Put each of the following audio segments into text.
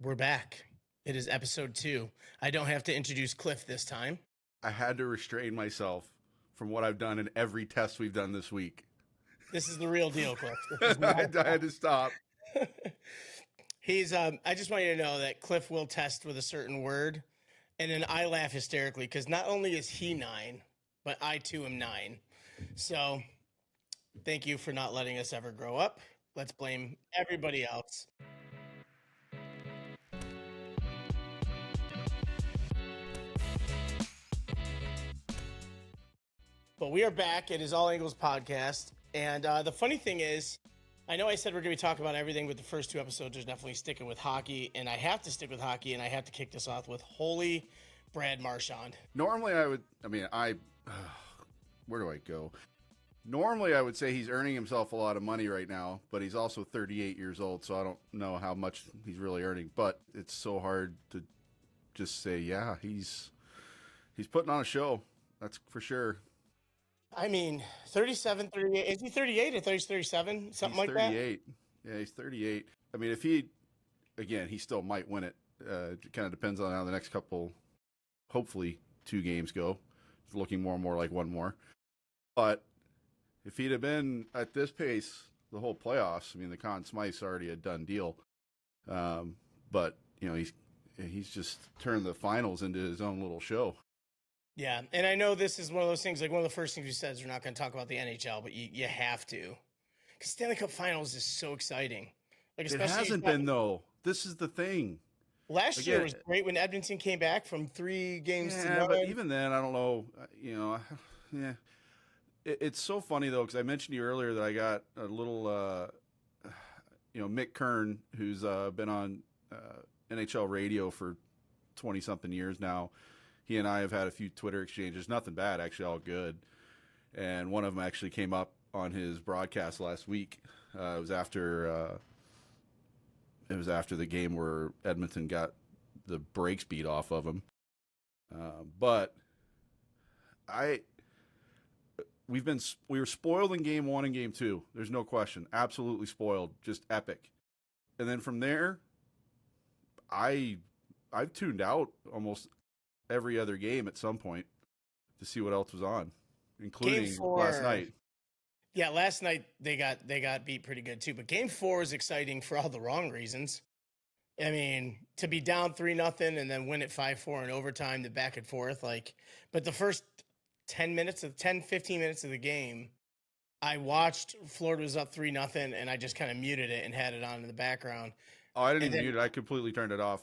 We're back. It is episode 2. I don't have to introduce Cliff this time. I had to restrain myself from what I've done in every test we've done this week. This is the real deal, Cliff. I had to stop. I just want you to know that Cliff will test with a certain word, and then I laugh hysterically because not only is he 9, but I too am 9. So thank you for not letting us ever grow up. Let's blame everybody else. But we are back. It is All Angles Podcast. And the funny thing is, I know I said we're going to be talking about everything, but the first 2 episodes are definitely sticking with hockey. And I have to stick with hockey, and I have to kick this off with holy Brad Marchand. Normally where do I go? Normally I would say he's earning himself a lot of money right now, but he's also 38 years old, so I don't know how much he's really earning. But it's so hard to just say, yeah, he's putting on a show. That's for sure. I mean, 37, 38. Is he 38? I thought he's 37, something He's like 38. Yeah, he's 38. I mean, he still might win it. It kind of depends on how the next couple, hopefully 2 games go. It's looking more and more like one more. But if he'd have been at this pace the whole playoffs, I mean, the Conn Smythe's already a done deal. But, you know, he's just turned the finals into his own little show. Yeah, and I know this is one of those things, like one of the first things you said is we're not going to talk about the NHL, but you have to. Because Stanley Cup Finals is so exciting. Like, It hasn't been, though. This is the thing. Last year was great when Edmonton came back from 3 games to 1. But even then, I don't know. Yeah. It's so funny, though, because I mentioned to you earlier that I got a little, Mick Kern, who's been on NHL radio for 20-something years now. He and I have had a few Twitter exchanges. Nothing bad, actually, all good. And one of them actually came up on his broadcast last week. It was after the game where Edmonton got the brakes beat off of him. But we were spoiled in game 1 and game 2. There's no question. Absolutely spoiled. Just epic. And then from there, I've tuned out almost every other game at some point to see what else was on, including last night. Yeah, last night they got beat pretty good too. But game 4 is exciting for all the wrong reasons. I mean, to be down 3-0 and then win it 5-4 in overtime, the back and forth, but the first 15 minutes of the game, I watched Florida was up 3-0 and I just kind of muted it and had it on in the background. Oh, I didn't even mute it. I completely turned it off.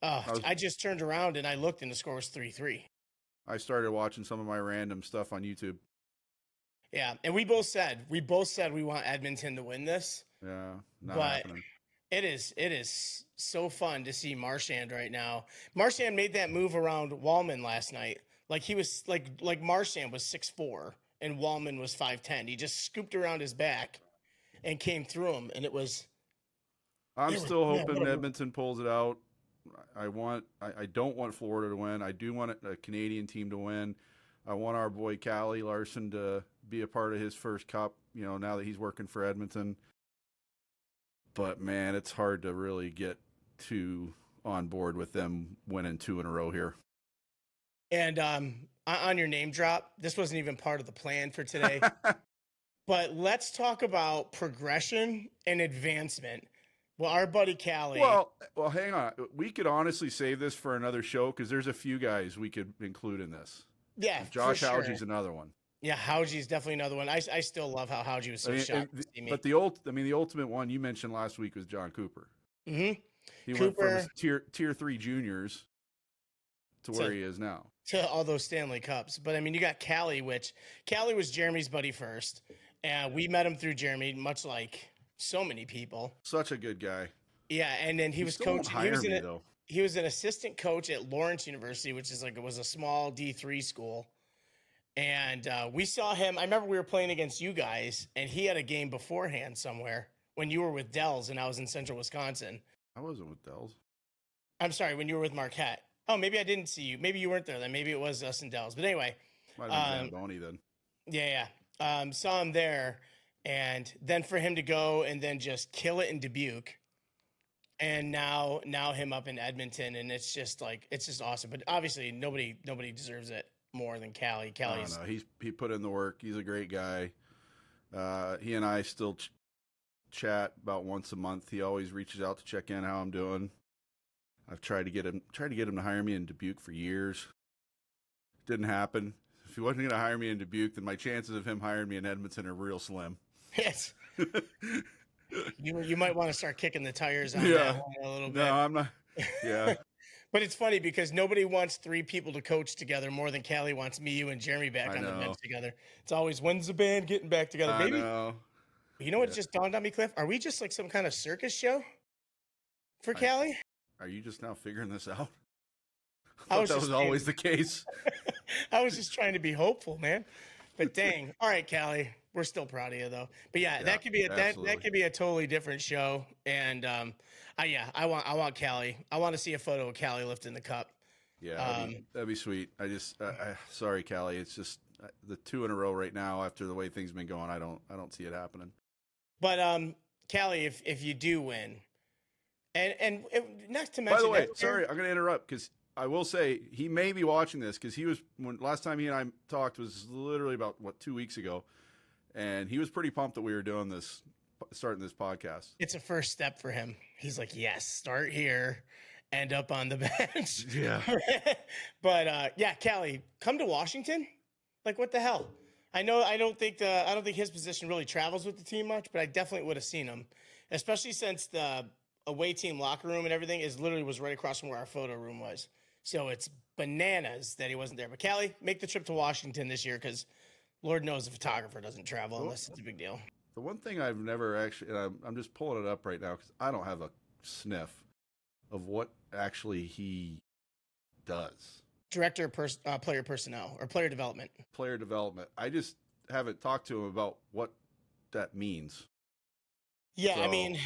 I just turned around and I looked and the score was 3-3. I started watching some of my random stuff on YouTube. Yeah, and we both said we want Edmonton to win this. Yeah, not happening. It is so fun to see Marchand right now. Marchand made that move around Wallman last night. Like he was like Marchand was 6'4" and Wallman was 5'10". He just scooped around his back and came through him, and it was. I'm still hoping Edmonton pulls it out. I don't want Florida to win. I do want a Canadian team to win. I want our boy Callie Larson to be a part of his first cup, now that he's working for Edmonton. But, man, it's hard to really get too on board with them winning 2 in a row here. And on your name drop, this wasn't even part of the plan for today. But let's talk about progression and advancement. Well, our buddy Callie. Well, hang on. We could honestly save this for another show because there's a few guys we could include in this. Yeah, Josh Hauge's another one. Yeah, Hauge's definitely another one. I still love how Hauge was so shocked to see me. But the ultimate one you mentioned last week was John Cooper. Mm-hmm. He went from his tier 3 juniors to where he is now. To all those Stanley Cups. But, I mean, you got Callie, which Callie was Jeremy's buddy first. And we met him through Jeremy, much like so many people. Such a good guy. Yeah, and then he was coaching. He was an assistant coach at Lawrence University, which is it was a small D3 school. And we saw him. I remember we were playing against you guys, and he had a game beforehand somewhere when you were with Dells, and I was in Central Wisconsin. I wasn't with Dells. I'm sorry, when you were with Marquette. Oh, maybe I didn't see you. Maybe you weren't there then. Maybe it was us and Dells. But anyway. Might have been Zamboni then. Yeah. Saw him there. And then for him to go and then just kill it in Dubuque and now him up in Edmonton, and it's just awesome. But obviously, nobody deserves it more than Callie. I don't Callie's know. He put in the work. He's a great guy. He and I still chat about once a month. He always reaches out to check in how I'm doing. I've tried to get him to hire me in Dubuque for years. Didn't happen. If he wasn't going to hire me in Dubuque, then my chances of him hiring me in Edmonton are real slim. yes. You might want to start kicking the tires on Yeah. that one a little bit. No, I'm not. Yeah. But it's funny because nobody wants three people to coach together more than Callie wants me, you, and Jeremy back I on the know. bench together. It's always, when's the band getting back together? I Maybe know. you know what just dawned on me, Cliff? Are we just like some kind of circus show for Callie? Are you just now figuring this out? I was that just was always the case. I was just trying to be hopeful, man. But dang, all right, Callie, we're still proud of you though. But yeah, that could be that could be a totally different show. And I want Callie. I want to see a photo of Callie lifting the cup. Yeah, that'd be sweet. Sorry, Callie. It's just the 2 in a row right now. After the way things been going, I don't see it happening. But Callie, if you do win, and not to mention, by the way, sorry, I'm going to interrupt because I will say he may be watching this because last time he and I talked was literally about 2 weeks ago, and he was pretty pumped that we were doing this, starting this podcast. It's a first step for him. He's like, yes, start here, end up on the bench. Yeah. But Callie, come to Washington. Like, what the hell? I don't think his position really travels with the team much, but I definitely would have seen him, especially since the away team locker room and everything was right across from where our photo room was. So it's bananas that he wasn't there. But Callie, make the trip to Washington this year because Lord knows the photographer doesn't travel unless it's a big deal. The one thing I've never actually, and I'm just pulling it up right now because I don't have a sniff of what actually he does. Director of player personnel or player development. Player development. I just haven't talked to him about what that means. Yeah, so, I mean,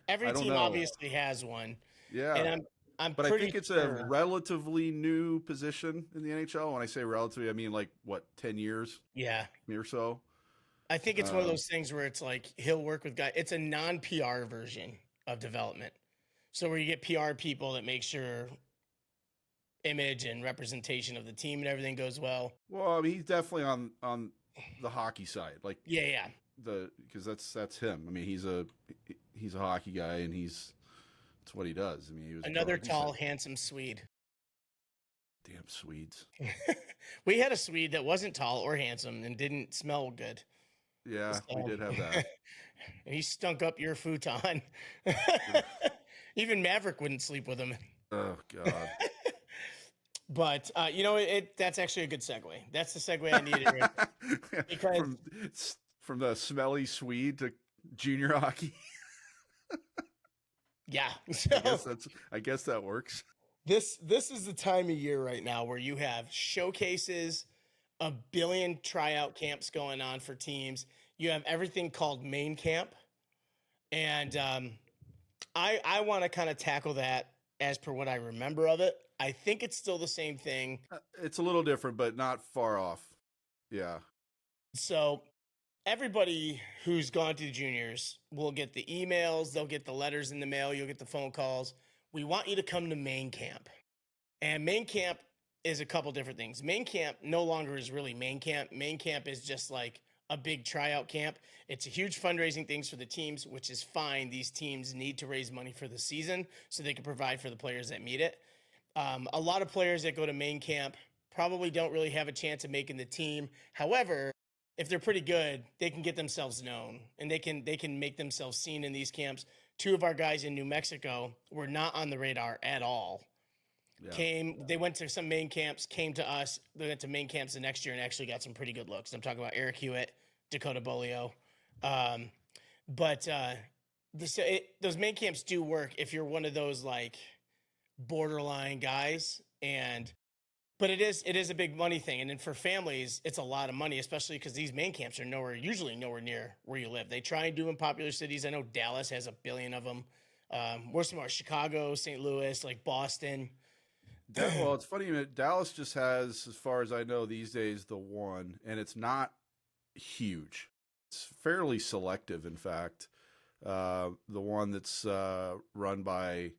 every team obviously has one. Yeah, and I'm but pretty I think it's sure. a relatively new position in the NHL. When I say relatively, I mean 10 years? Yeah, or so. I think it's one of those things where it's like he'll work with guys. It's a non-PR version of development, so where you get PR people that make sure image and representation of the team and everything goes well. Well, I mean, he's definitely on the hockey side, yeah. Because that's him. I mean, he's a hockey guy, and that's what he does. I mean, he was another tall, handsome Swede. Damn Swedes. We had a Swede that wasn't tall or handsome and didn't smell good. Yeah, we did have that. And he stunk up your futon. Even Maverick wouldn't sleep with him. Oh God. But that's actually a good segue. That's the segue I needed. Right? Because from the smelly Swede to junior hockey. Yeah, I guess that works. This is the time of year right now where you have showcases, a billion tryout camps going on for teams. You have everything called main camp, and I want to kind of tackle that as per what I remember of it. I think it's still the same thing. It's a little different, but not far off. Yeah. So everybody who's gone to the juniors will get the emails. They'll get the letters in the mail. You'll get the phone calls. We want you to come to main camp. And main camp is a couple different things. Main camp no longer is really main camp. Main camp is just like a big tryout camp. It's a huge fundraising things for the teams, which is fine. These teams need to raise money for the season so they can provide for the players that meet it. A lot of players that go to main camp probably don't really have a chance of making the team. However, if they're pretty good, they can get themselves known and they can make themselves seen in these camps. 2 of our guys in New Mexico were not on the radar at all. Yeah. They went to some main camps, came to us. They went to main camps the next year and actually got some pretty good looks. I'm talking about Eric Hewitt, Dakota Bolio. Those main camps do work if you're one of those like borderline guys, but it is a big money thing. And then for families, it's a lot of money, especially because these main camps are usually nowhere near where you live. They try and do in popular cities. I know Dallas has a billion of them. Where's some more? Chicago, St. Louis, like Boston. Well, it's funny. Dallas just has, as far as I know these days, the one, and it's not huge. It's fairly selective, in fact. The one that's run by,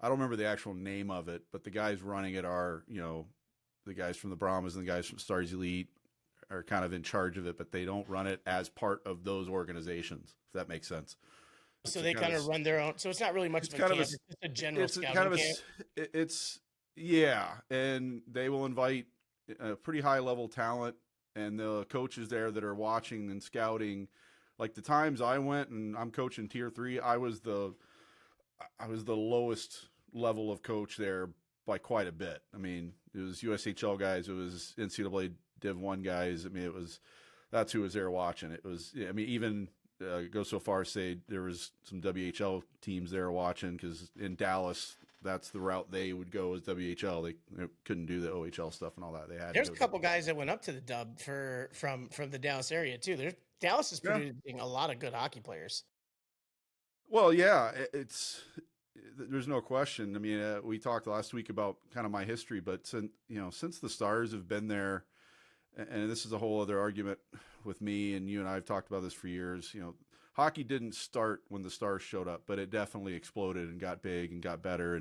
I don't remember the actual name of it, but the guys running it are, the guys from the Brahmas and the guys from Stars Elite are kind of in charge of it, but they don't run it as part of those organizations, if that makes sense. So they kind of run their own. So it's not really much of a camp. It's just a general scouting camp. Yeah, and they will invite a pretty high level talent, and the coaches there that are watching and scouting. Like the times I went, and I'm coaching Tier 3, I was the lowest level of coach there by quite a bit. I mean, it was USHL guys, it was NCAA Div 1 guys. I mean, that's who was there watching. It was, I mean, even go so far as say there was some WHL teams there watching, because in Dallas, that's the route they would go as WHL. They couldn't do the OHL stuff and all that. There's a couple guys that went up to the Dub from the Dallas area too. Dallas is producing a lot of good hockey players. Well, yeah, there's no question. I mean, we talked last week about kind of my history, but since the Stars have been there, and this is a whole other argument with me, and you and I have talked about this for years. Hockey didn't start when the Stars showed up, but it definitely exploded and got big and got better.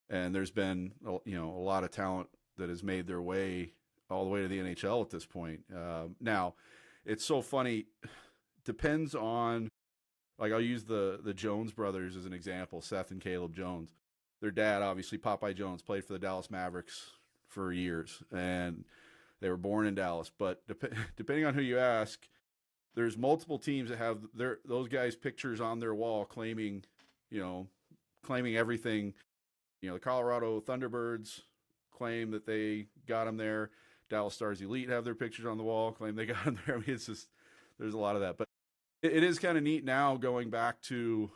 And there's been, a lot of talent that has made their way all the way to the NHL at this point. Now, it's so funny. Depends on, like, I'll use the Jones brothers as an example, Seth and Caleb Jones. Their dad, obviously, Popeye Jones, played for the Dallas Mavericks for years, and they were born in Dallas. But depending on who you ask, there's multiple teams that have those guys' pictures on their wall claiming everything. The Colorado Thunderbirds claim that they got them there. Dallas Stars Elite have their pictures on the wall, claim they got them there. I mean, it's just, there's a lot of that. But it is kind of neat now going back to,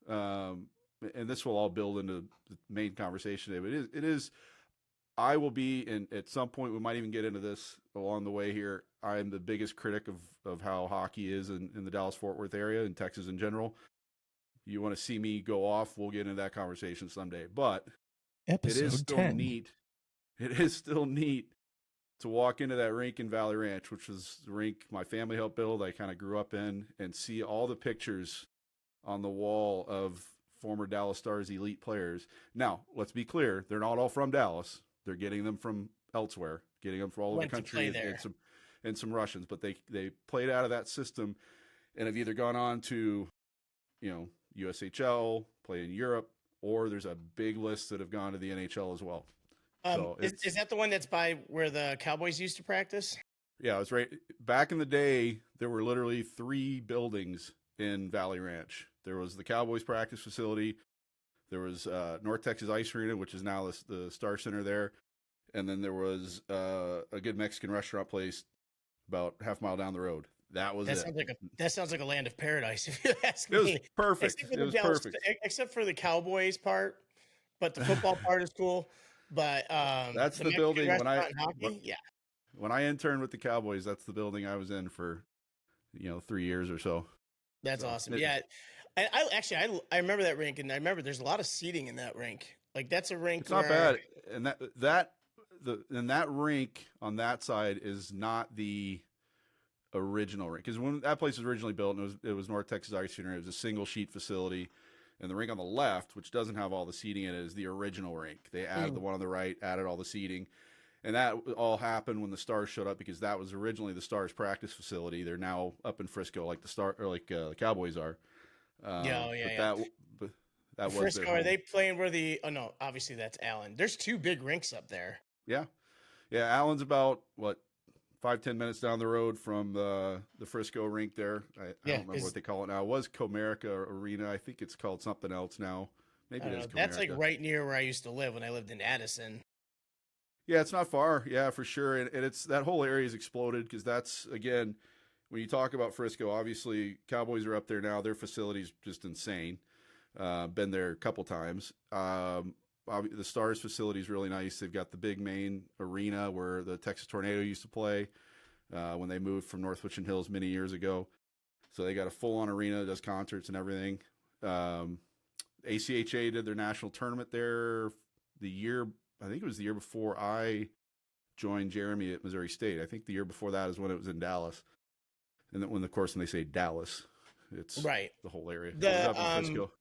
and this will all build into the main conversation today, but it is, I will be, and at some point we might even get into this along the way here, I'm the biggest critic of how hockey is in the Dallas-Fort Worth area and Texas in general. You want to see me go off, we'll get into that conversation someday. But Episode it is still 10. neat. It is still neat to walk into that rink in Valley Ranch, which was the rink my family helped build, I kind of grew up in, and see all the pictures on the wall of former Dallas Stars Elite players. Now, let's be clear, they're not all from Dallas. They're getting them from elsewhere, getting them from all over the country, and some Russians, but they played out of that system and have either gone on to, USHL, play in Europe, or there's a big list that have gone to the NHL as well. Is that the one that's by where the Cowboys used to practice? Yeah, it was right back in the day. There were literally 3 buildings in Valley Ranch. There was the Cowboys practice facility. There was North Texas Ice Arena, which is now the Star Center there. And then there was a good Mexican restaurant place about half a mile down the road. That sounds like a land of paradise, if you ask me. It was perfect. Perfect. Except for the Cowboys part, but the football part is cool. But that's the building when I interned with the Cowboys. That's the building I was in for 3 years or so. That's awesome. Yeah. I remember that rink, and I remember there's a lot of seating in that rink. Like, that's a rink. It's not bad, and that rink on that side is not the original rink, because when that place was originally built, and it was North Texas Ice Arena, it was a single sheet facility, and the rink on the left, which doesn't have all the seating in it, is the original rink. They added the one on the right, added all the seating, and that all happened when the Stars showed up, because that was originally the Stars practice facility. They're now up in Frisco, like the Cowboys are. That was Frisco. Are they playing where the? Oh no, obviously that's Allen. There's 2 big rinks up there. Yeah. Allen's about 5-10 minutes down the road from the Frisco rink there. I don't remember what they call it now. It was Comerica Arena. I think it's called something else now. Maybe it is Comerica. That's like right near where I used to live when I lived in Addison. Yeah, it's not far. Yeah, for sure. And it's that whole area has exploded, because that's, again, when you talk about Frisco, obviously Cowboys are up there now. Their facility's just insane. Been there a couple times. The Stars facility is really nice. They've got the big main arena where the Texas Tornado used to play when they moved from North Wichita Hills many years ago. So they got a full-on arena, does concerts and everything. ACHA did their national tournament there I think it was the year before I joined Jeremy at Missouri State. I think the year before that is when it was in Dallas. And then when they say Dallas, It's Right. the whole area. It was The up in Frisco.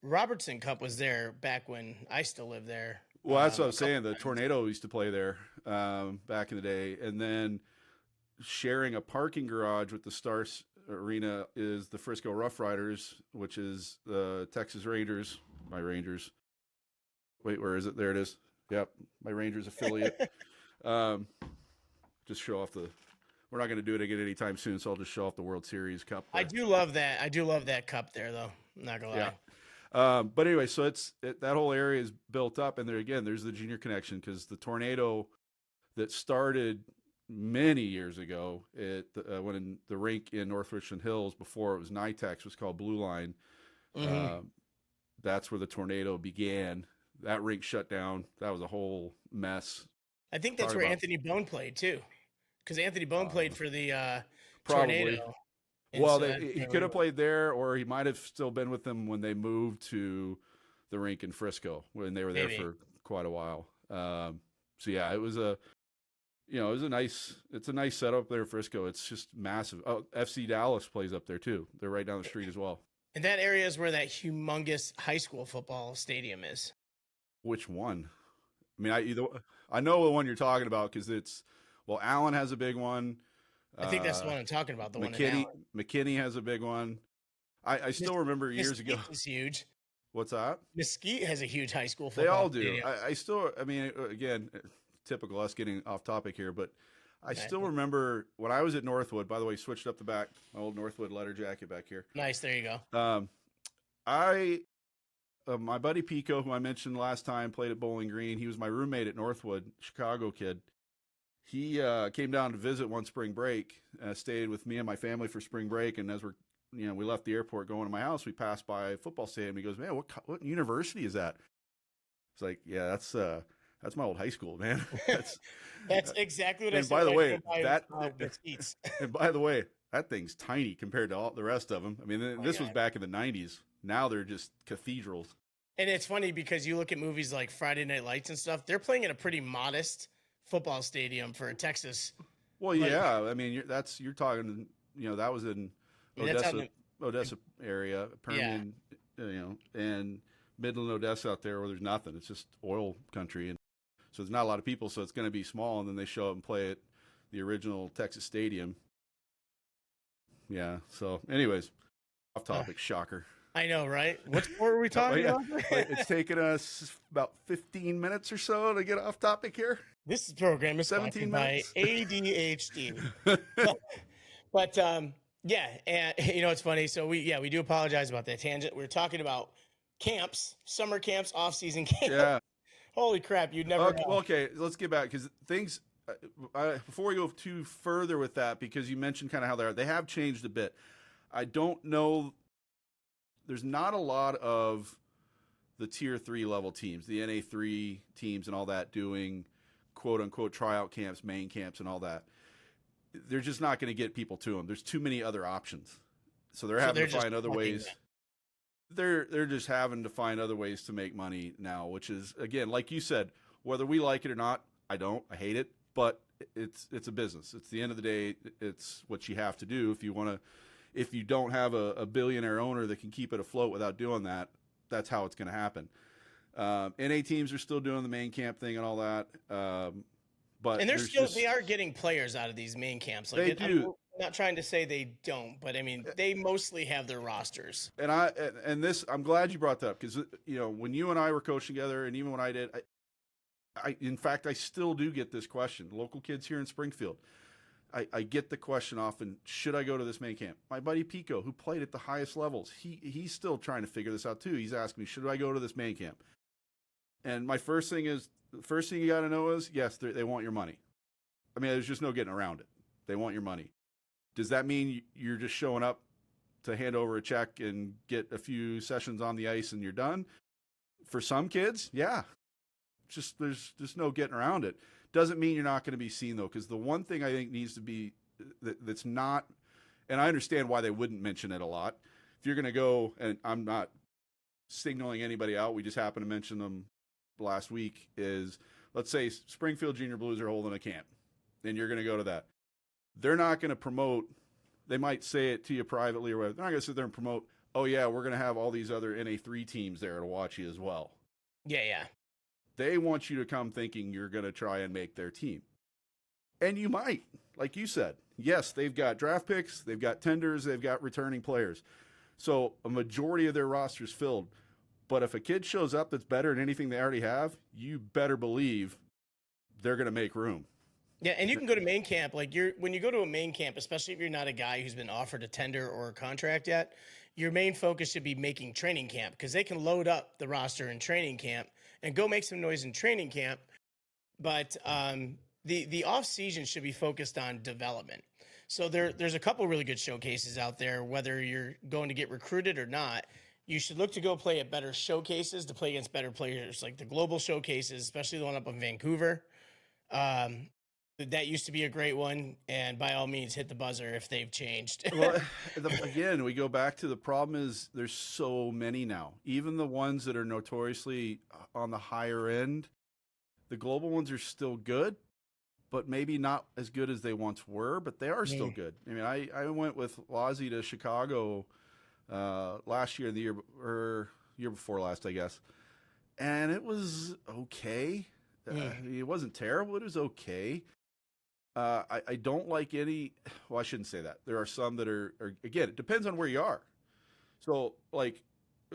Robertson Cup was there back when I still lived there. Well, that's what I A was couple saying. The times. Tornado used to play there back in the day, and then sharing a parking garage with the Stars Arena is the Frisco Rough Riders, which is the Texas Rangers. My Rangers. Wait, where is it? There it is. Yep, my Rangers affiliate. Just show off the. We're not going to do it again anytime soon, so I'll just show off the World Series Cup. I do love that. I do love that cup there, though. I'm not gonna lie. Yeah. But anyway, so that whole area is built up, and there again, there's the junior connection because the Tornado that started many years ago when the rink in North Richland Hills before it was NITEX was called Blue Line. Mhm. That's where the Tornado began. That rink shut down. That was a whole mess. I think that's Talk where about- Anthony Bone played too, because Anthony Bone played for the Probably. Tornado. And Well, so he that's could have played there, or he might have still been with them when they moved to the rink in Frisco when they were there Maybe. for quite a while. So yeah, it was it's a nice setup there in Frisco. It's just massive. Oh, FC Dallas plays up there too. They're right down the street as well. And that area is where that humongous high school football stadium is. Which one? I mean, I know the one you're talking about because Allen has a big one. I think that's the one I'm talking about. The one in McKinney, Allen. McKinney has a big one. I still remember years ago. Mesquite is huge. What's that? Mesquite has a huge high school football. They all do. stadium. I still, I mean, again, typical us getting off topic here, but I Right. still remember when I was at Northwood. By the way, switched up the back, my old Northwood leather jacket back here. Nice. There you go. My buddy Pico, who I mentioned last time, played at Bowling Green. He was my roommate at Northwood, Chicago kid. He came down to visit one spring break, stayed with me and my family for spring break. And as we left the airport going to my house, we passed by a football stadium. He goes, "Man, what university is that?" It's like, "Yeah, that's my old high school, man." That's exactly what I and said. by the when I way, drove by, Mesquites. and by the way, that thing's tiny compared to all the rest of them. I mean, this was God. back in the '90s. Now they're just cathedrals. And it's funny because you look at movies like Friday Night Lights and stuff. They're playing in a pretty modest football stadium for Texas. Well, yeah, I mean, you're talking. That was in I mean, that's Odessa area, Permian, and Midland Odessa out there where there's nothing. It's just oil country, and so there's not a lot of people. So it's going to be small, and then they show up and play at the original Texas Stadium. Yeah. So, anyways, off topic. Shocker. I know, right? What sport are we talking about? It's taken us about 15 minutes or so to get off topic here. This program is 17 by ADHD. But yeah, and it's funny. So we do apologize about that tangent. We're talking about camps, summer camps, off-season camps. Yeah. Holy crap, you'd never know. Well, okay, let's get back because things. Before we go too further with that, because you mentioned kind of how they have changed a bit. I don't know. There's not a lot of the tier 3 level teams, the NA3 teams and all that doing quote unquote tryout camps, main camps and all that. They're just not going to get people to them. There's too many other options. So they're having to find other ways. They're just having to find other ways to make money now, which is, again, like you said, whether we like it or not, I hate it, but it's a business. It's the end of the day. It's what you have to do if you don't have a billionaire owner that can keep it afloat without doing that. That's how it's going to happen. NA teams are still doing the main camp thing and all that. But and they are getting players out of these main camps. They do. I'm not trying to say they don't, but I mean, they mostly have their rosters. And I'm glad you brought that up because, when you and I were coaching together and even when I did, in fact, I still do get this question. Local kids here in Springfield, I get the question often, should I go to this main camp? My buddy Pico, who played at the highest levels, he's still trying to figure this out too. He's asking me, should I go to this main camp? And my first thing you got to know is, yes, they want your money. I mean, there's just no getting around it. They want your money. Does that mean you're just showing up to hand over a check and get a few sessions on the ice and you're done? For some kids, yeah. There's just no getting around it. Doesn't mean you're not going to be seen, though, because the one thing I think needs to be that's not, and I understand why they wouldn't mention it a lot. If you're going to go, and I'm not signaling anybody out, we just happened to mention them last week, is let's say Springfield Junior Blues are holding a camp, and you're going to go to that. They're not going to promote they might say it to you privately or whatever. They're not going to sit there and promote, oh, yeah, we're going to have all these other NA3 teams there to watch you as well. Yeah. They want you to come thinking you're going to try and make their team. And you might, like you said. Yes, they've got draft picks, they've got tenders, they've got returning players. So a majority of their roster's filled. But if a kid shows up that's better than anything they already have, you better believe they're going to make room. Yeah, and you can go to main camp. Like when you go to a main camp, especially if you're not a guy who's been offered a tender or a contract yet, your main focus should be making training camp, because they can load up the roster in training camp and go make some noise in training camp. But the off season should be focused on development. So there's a couple really good showcases out there. Whether you're going to get recruited or not, you should look to go play at better showcases to play against better players, like the global showcases, especially the one up in Vancouver. That used to be a great one, and by all means, hit the buzzer if they've changed. Well, again, we go back to the problem is there's so many now. Even the ones that are notoriously on the higher end, the global ones are still good, but maybe not as good as they once were, but they are still good. I mean, I went with Lozzie to Chicago last year, the year before last, I guess, and it was okay. It wasn't terrible. It was okay. I don't like any. Well, I shouldn't say that. There are some that are again, it depends on where you are. So, like,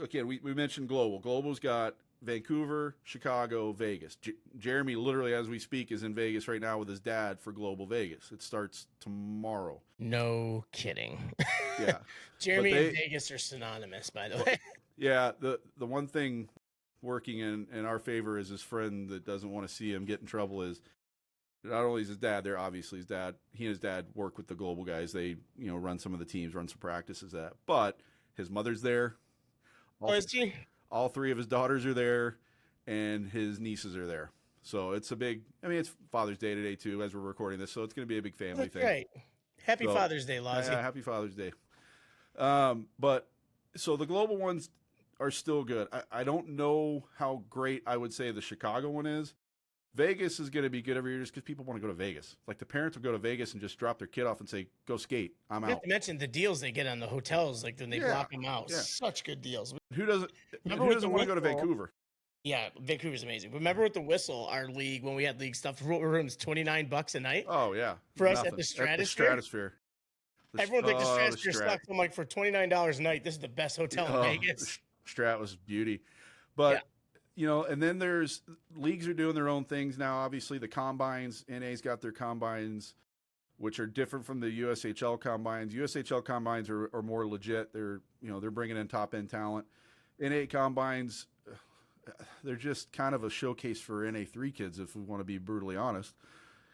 again, we mentioned global. Global's got Vancouver, Chicago, Vegas. Jeremy, literally, as we speak, is in Vegas right now with his dad for Global Vegas. It starts tomorrow. No kidding. Yeah. Jeremy and Vegas are synonymous, by the way. Yeah. The one thing working in our favor is his friend that doesn't want to see him get in trouble is not only is his dad there, obviously his dad, he and his dad work with the global guys. They, run some of the teams, run some practices, but his mother's there. Is she? All three of his daughters are there, and his nieces are there. So it's it's Father's Day today too, as we're recording this. So it's going to be a big family thing. Right. Happy Father's Day, Lozzie. Yeah, happy Father's Day. But so the global ones are still good. I don't know how great I would say the Chicago one is. Vegas is going to be good every year just because people want to go to Vegas. Like the parents will go to Vegas and just drop their kid off and say, go skate. I'm out. You have to mention the deals they get on the hotels, like when they block them out. Yeah. Such good deals. Who doesn't want to go to Vancouver? Yeah, Vancouver's amazing. Remember with the Whistle, our league, when we had league stuff, rooms $29 a night? Oh, yeah. For us at the Stratosphere? Everyone's like, the Stratosphere sucks. I'm like, for $29 a night, this is the best hotel in Vegas. Strat was beauty. But... and then there's leagues are doing their own things now. Obviously, the combines, NA's got their combines, which are different from the USHL combines. USHL combines are more legit. They're bringing in top end talent. NA combines, they're just kind of a showcase for NA3 kids, if we want to be brutally honest,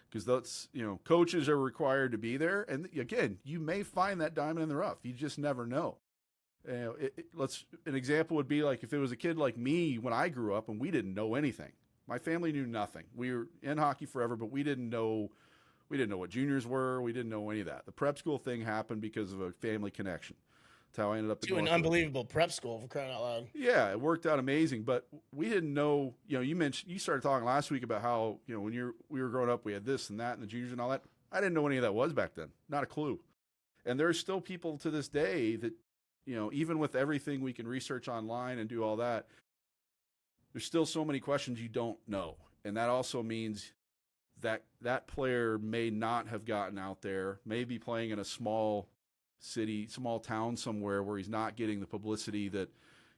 because that's coaches are required to be there. And again, you may find that diamond in the rough. You just never know. An example would be like if it was a kid like me when I grew up and we didn't know anything. My family knew nothing. We were in hockey forever, but we didn't know what juniors were. We didn't know any of that. The prep school thing happened because of a family connection. That's how I ended up to an unbelievable prep school, for crying out loud. Yeah, it worked out amazing, but we didn't know. You started talking last week about how when we were growing up, we had this and that and the juniors and all that. I didn't know what any of that was back then. Not a clue. And there's still people to this day that. Even with everything we can research online and do all that, there's still so many questions you don't know. And that also means that that player may not have gotten out there, may be playing in a small city, small town somewhere where he's not getting the publicity that,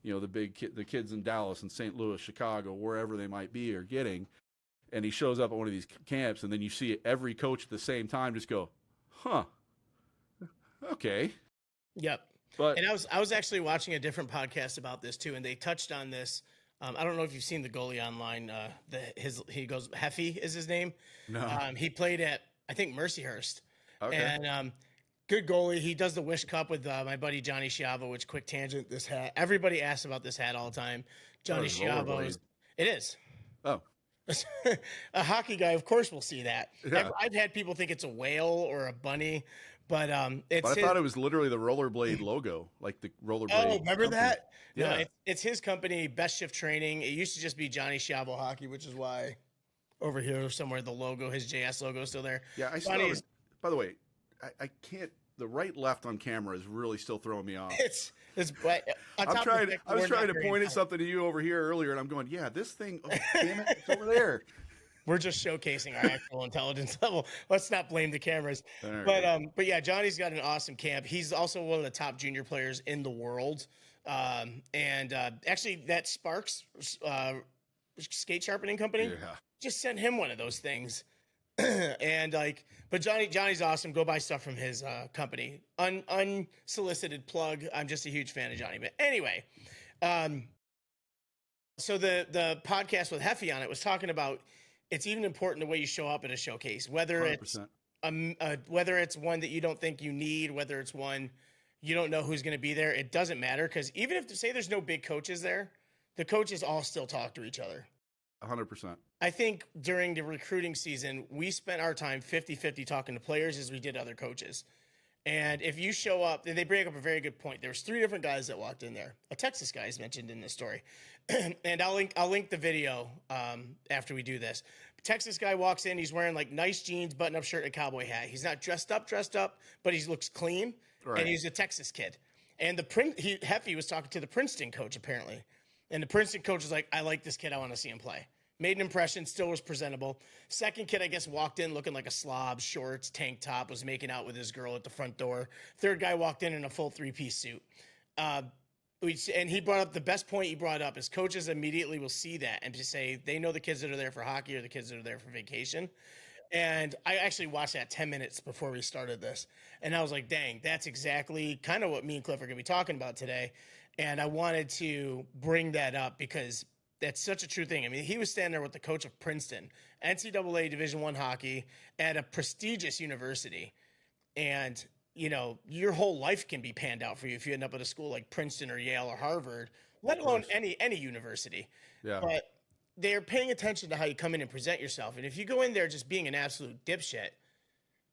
the kids in Dallas and St. Louis, Chicago, wherever they might be are getting. And he shows up at one of these camps and then you see every coach at the same time just go, huh, okay. Yep. And I was actually watching a different podcast about this too, and they touched on this. I don't know if you've seen the goalie online. He goes Heffy is his name. No. He played at I think Mercyhurst. Okay. And good goalie. He does the Wish Cup with my buddy Johnny Schiavo. Which quick tangent, this hat. Everybody asks about this hat all the time. Johnny Schiavo. It is. Oh. A hockey guy, of course, will see that. Yeah. I've had people think it's a whale or a bunny. But I thought it was literally the rollerblade logo, like the rollerblade. Oh, remember company. that? Yeah, no, it's his company, Best Shift Training. It used to just be Johnny Schiavo Hockey, which is why over here somewhere the logo, his JS logo, is still there. Yeah, I still. By the way, I can't the right left on camera is really still throwing me off. It's but on I'm top of trying. the fact I that was we're trying not to very point at intelligent. something to you over here earlier, and I'm going, yeah, this thing. Oh, damn it, it's over there. We're just showcasing our actual intelligence level. Let's not blame the cameras. All right. But yeah, Johnny's got an awesome camp. He's also one of the top junior players in the world. Actually, that Sparks skate sharpening company Yeah. just sent him one of those things. And like, but Johnny's awesome. Go buy stuff from his company. Unsolicited plug. I'm just a huge fan of Johnny. But anyway, so the podcast with Heffy on it was talking about it's even important the way you show up at a showcase, whether 100%. whether it's one that you don't think you need, whether it's one you don't know who's going to be there. It doesn't matter because even if say there's no big coaches there, the coaches all still talk to each other. 100%. I think during the recruiting season, we spent our time 50-50 talking to players as we did other coaches. And if you show up, and they bring up a very good point. There was 3 different guys that walked in there. A Texas guy is mentioned in this story. And I'll link the video after we do this. Texas guy walks in, he's wearing like nice jeans, button-up shirt, and a cowboy hat. He's not dressed up, but he looks clean. Right. And he's a Texas kid. And Heffy was talking to the Princeton coach apparently. And the Princeton coach was like, I like this kid. I want to see him play. Made an impression, still was presentable. Second kid, I guess, walked in looking like a slob, shorts, tank top, was making out with his girl at the front door. Third guy walked in a full 3-piece suit. And he brought up the best point he brought up is coaches immediately will see that and just say they know the kids that are there for hockey or the kids that are there for vacation. And I actually watched that 10 minutes before we started this. And I was like, dang, that's exactly kind of what me and Cliff are going to be talking about today. And I wanted to bring that up because that's such a true thing. I mean, he was standing there with the coach of Princeton, NCAA Division I hockey at a prestigious university. And, you know, your whole life can be panned out for you if you end up at a school like Princeton or Yale or Harvard, let alone any university. Yeah. But they're paying attention to how you come in and present yourself. And if you go in there just being an absolute dipshit,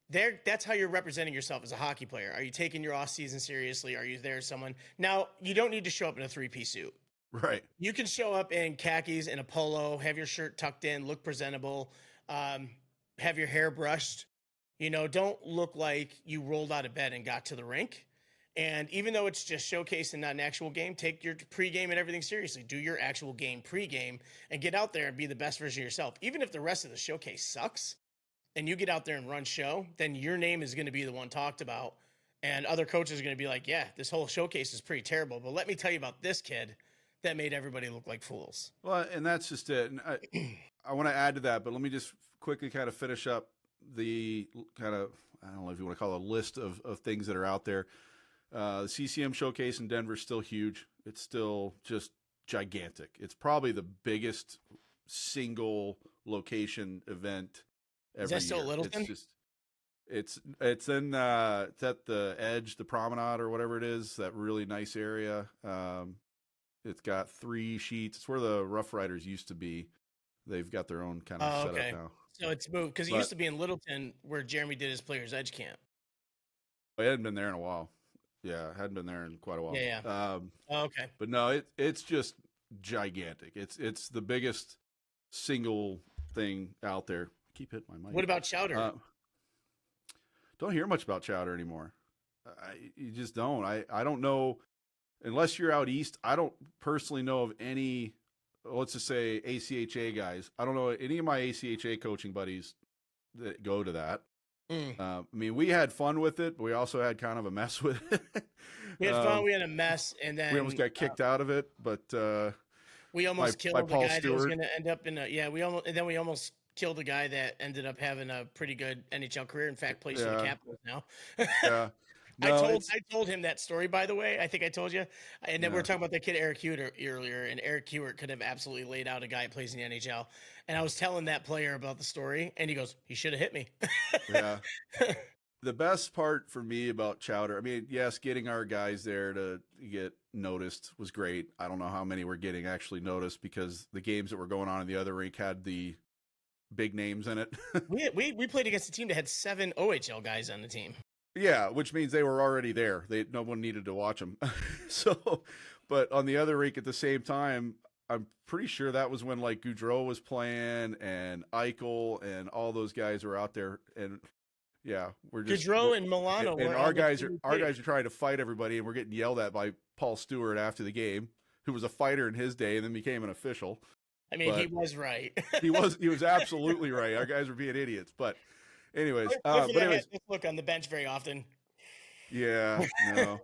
that's how you're representing yourself as a hockey player. Are you taking your off season seriously? Are you there as someone? Now, you don't need to show up in a 3-piece suit. Right. You can show up in khakis and a polo, have your shirt tucked in, look presentable, have your hair brushed. You know, don't look like you rolled out of bed and got to the rink. And even though it's just showcase and not an actual game, take your pregame and everything seriously. Do your actual game pregame and get out there and be the best version of yourself. Even if the rest of the showcase sucks and you get out there and run show, then your name is going to be the one talked about. And other coaches are going to be like, yeah, this whole showcase is pretty terrible. But let me tell you about this kid that made everybody look like fools. Well, and that's just it. And I want to add to that, but let me just quickly kind of finish up the kind of, I don't know if you want to call it a list of things that are out there. The CCM showcase in Denver is still huge. It's still just gigantic. It's probably the biggest single location event every Is that still year. Littleton? It's in it's at the edge, the promenade or whatever it is, that really nice area. It's got 3 sheets. It's where the Rough Riders used to be. They've got their own kind of setup now. So it's moved because it used to be in Littleton where Jeremy did his Players Edge camp. I hadn't been there in a while. Yeah, I hadn't been there in quite a while. Yeah. Okay. But no, it's just gigantic. It's the biggest single thing out there. I keep hitting my mic. What about Chowder? Don't hear much about Chowder anymore. You just don't. I don't know, unless you're out east. I don't personally know of any, let's just say ACHA guys. I don't know any of my ACHA coaching buddies that go to that. I mean, we had fun with it, but we also had kind of a mess with it. We had fun. We had a mess, and then we almost got kicked out of it. But we almost killed the Paul guy Stewart. that was going to end up in a We almost killed the guy that ended up having a pretty good NHL career. In fact, plays for the Capitals now. Yeah. No, I told him that story, by the way. I think I told you. And then we were talking about the kid Eric Hewitt earlier, and Eric Hewitt could have absolutely laid out a guy that plays in the NHL. And I was telling that player about the story, and he goes, "He should have hit me." Yeah. The best part for me about Chowder, I mean, yes, getting our guys there to get noticed was great. I don't know how many we're getting actually noticed because the games that were going on in the other rink had the big names in it. we played against a team that had 7 OHL guys on the team. Yeah, which means they were already there. No one needed to watch them. So, but on the other rink at the same time, I'm pretty sure that was when like Goudreau was playing and Eichel and all those guys were out there. And, Yeah, we're just Gaudreau and Milano and were our on the guys same are page. trying to fight everybody, and we're getting yelled at by Paul Stewart after the game, who was a fighter in his day and then became an official. I mean, he But was right. he was absolutely right. Our guys were being idiots. But anyways, Clifford and I had this look on the bench very often. yeah, no,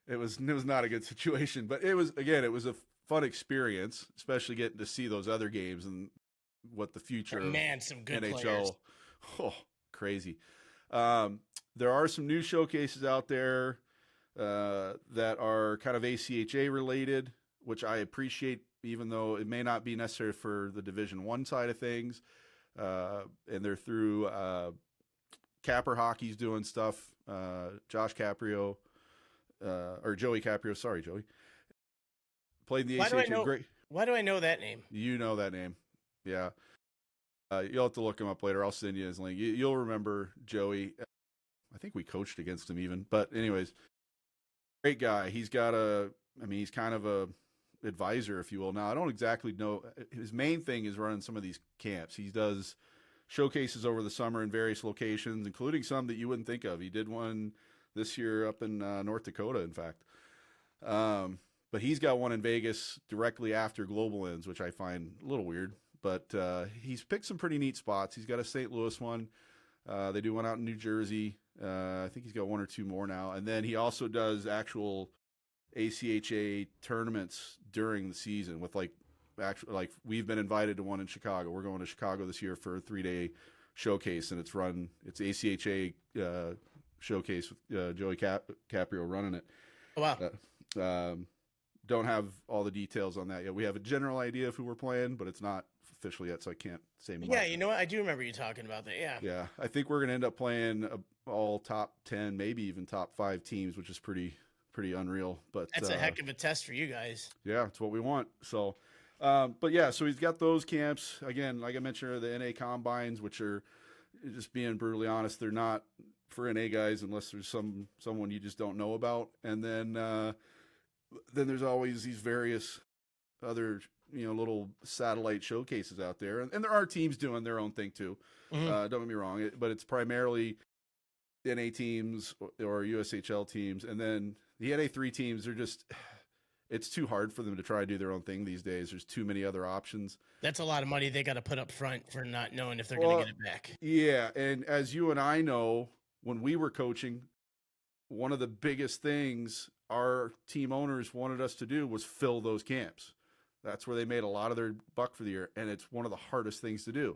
it was not a good situation. But it was a fun experience, especially getting to see those other games and what the future Man, of some good NHL. players. Oh, crazy. There are some new showcases out there that are kind of ACHA related, which I appreciate, even though it may not be necessary for the Division One side of things. And they're through Capper Hockey's doing stuff. Josh Caprio, or Joey Caprio. Sorry, Joey. Played the ACHA. Great. Why do I know that name? You know that name. Yeah. You'll have to look him up later. I'll send you his link. You'll remember Joey. I think we coached against him even. But anyways, great guy. He's kind of a advisor, if you will. Now, I don't exactly know. His main thing is running some of these camps. He does showcases over the summer in various locations, including some that you wouldn't think of. He did one this year up in North Dakota, in fact. But he's got one in Vegas directly after Global ends, which I find a little weird. But he's picked some pretty neat spots. He's got a St. Louis one. They do one out in New Jersey. I think he's got one or two more now. And then he also does actual ACHA tournaments during the season with like we've been invited to one in Chicago. We're going to Chicago this year for a 3-day showcase, and it's ACHA showcase with Joey Caprio running it. Oh, wow. Don't have all the details on that yet. We have a general idea of who we're playing, but it's not official yet, so I can't say much. Yeah, you know what? I do remember you talking about that. Yeah. Yeah, I think we're going to end up playing all top 10, maybe even top 5 teams, which is pretty unreal. But that's a heck of a test for you guys. Yeah, it's what we want. So, but yeah, so he's got those camps. Again, like I mentioned, the NA combines, which are, just being brutally honest, they're not for NA guys unless there's someone you just don't know about. And then there's always these various other little satellite showcases out there, and there are teams doing their own thing too. Mm-hmm. Don't get me wrong, but it's primarily NA teams or USHL teams, and then the NA3 teams are just, it's too hard for them to try to do their own thing these days. There's too many other options. That's a lot of money they got to put up front for not knowing if they're going to get it back. Yeah, and as you and I know, when we were coaching, one of the biggest things our team owners wanted us to do was fill those camps. That's where they made a lot of their buck for the year, and it's one of the hardest things to do.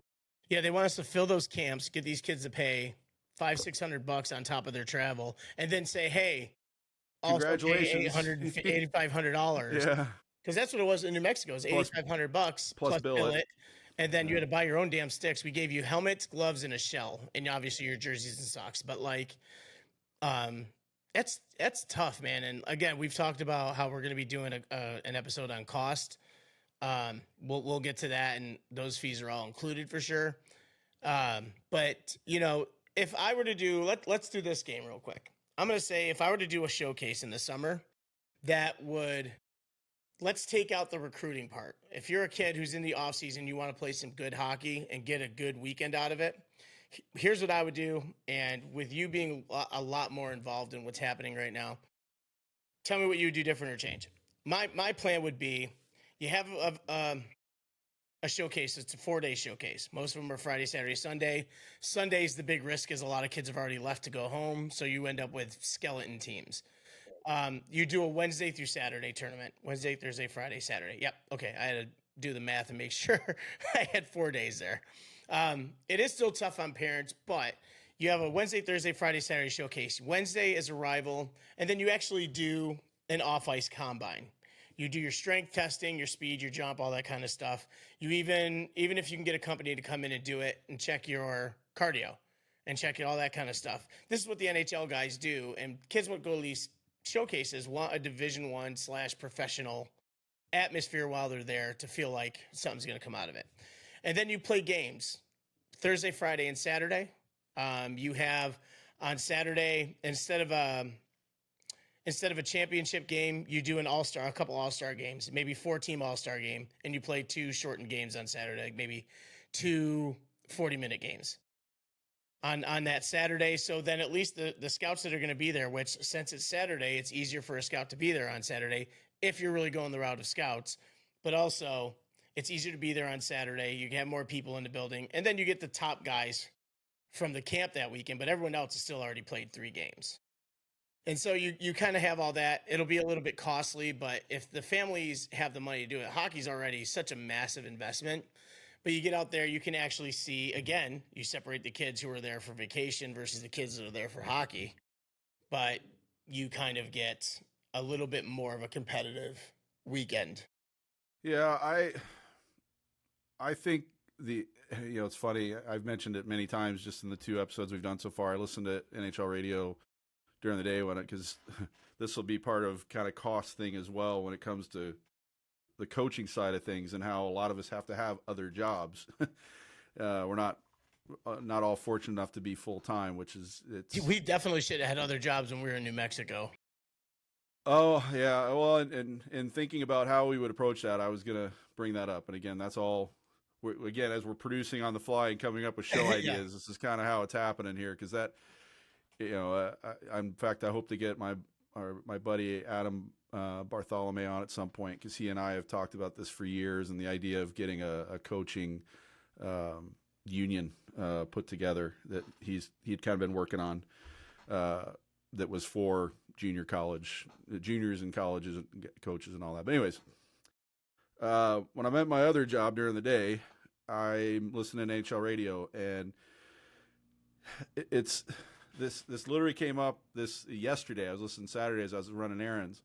Yeah, they want us to fill those camps, get these kids to pay $500-600 on top of their travel, and then say, "Hey, congratulations, $800-$8,500." Yeah, because that's what it was in New Mexico. It was $8,500 plus bill it, and then you had to buy your own damn sticks. We gave you helmets, gloves, and a shell, and obviously your jerseys and socks. But like, that's tough, man. And again, we've talked about how we're going to be doing an episode on cost. We'll get to that, and those fees are all included for sure. But if I were to do, let's do this game real quick. I'm going to say if I were to do a showcase in the summer, let's take out the recruiting part. If you're a kid who's in the off season, you want to play some good hockey and get a good weekend out of it. Here's what I would do. And with you being a lot more involved in what's happening right now, tell me what you would do different or change. My plan would be, you have a showcase. It's a 4-day showcase. Most of them are Friday, Saturday, Sunday. Sunday's the big risk, is a lot of kids have already left to go home, so you end up with skeleton teams. You do a Wednesday through Saturday tournament. Wednesday, Thursday, Friday, Saturday. Yep. Okay. I had to do the math and make sure I had 4 days there. It is still tough on parents, but you have a Wednesday, Thursday, Friday, Saturday showcase. Wednesday is a rival, and then you actually do an off-ice combine. You do your strength testing, your speed, your jump, all that kind of stuff. You even if you can get a company to come in and do it and check your cardio and check all that kind of stuff. This is what the NHL guys do, and kids would go to these showcases want a Division I / professional atmosphere while they're there to feel like something's going to come out of it. And then you play games Thursday, Friday, and Saturday. You have on Saturday, instead of a championship game, you do a couple all-star games, maybe 4-team all-star game, and you play 2 shortened games on Saturday, maybe 2 40-minute games. on that Saturday. So then at least the scouts that are going to be there, which since it's Saturday, it's easier for a scout to be there on Saturday if you're really going the route of scouts. But also, it's easier to be there on Saturday. You have more people in the building, and then you get the top guys from the camp that weekend. But everyone else has still already played 3 games. And so you kind of have all that. It'll be a little bit costly, but if the families have the money to do it, hockey's already such a massive investment. But you get out there, you can actually see, again, you separate the kids who are there for vacation versus the kids that are there for hockey. But you kind of get a little bit more of a competitive weekend. Yeah, I think it's funny. I've mentioned it many times just in the 2 episodes we've done so far. I listened to NHL radio during the day because this will be part of kind of cost thing as well when it comes to the coaching side of things and how a lot of us have to have other jobs. We're not all fortunate enough to be full time, We definitely should have had other jobs when we were in New Mexico. Oh yeah. Well, and thinking about how we would approach that, I was going to bring that up. And again, that's all again, as we're producing on the fly and coming up with show ideas, This is kind of how it's happening here. Cause that, in fact, I hope to get my buddy Adam Bartholomew on at some point, because he and I have talked about this for years, and the idea of getting a coaching union put together that he'd kind of been working on that was for juniors and colleges and coaches and all that. But anyways, when I'm at my other job during the day, I'm listening to NHL radio, and it's this literally came up yesterday. I was listening Saturday as I was running errands,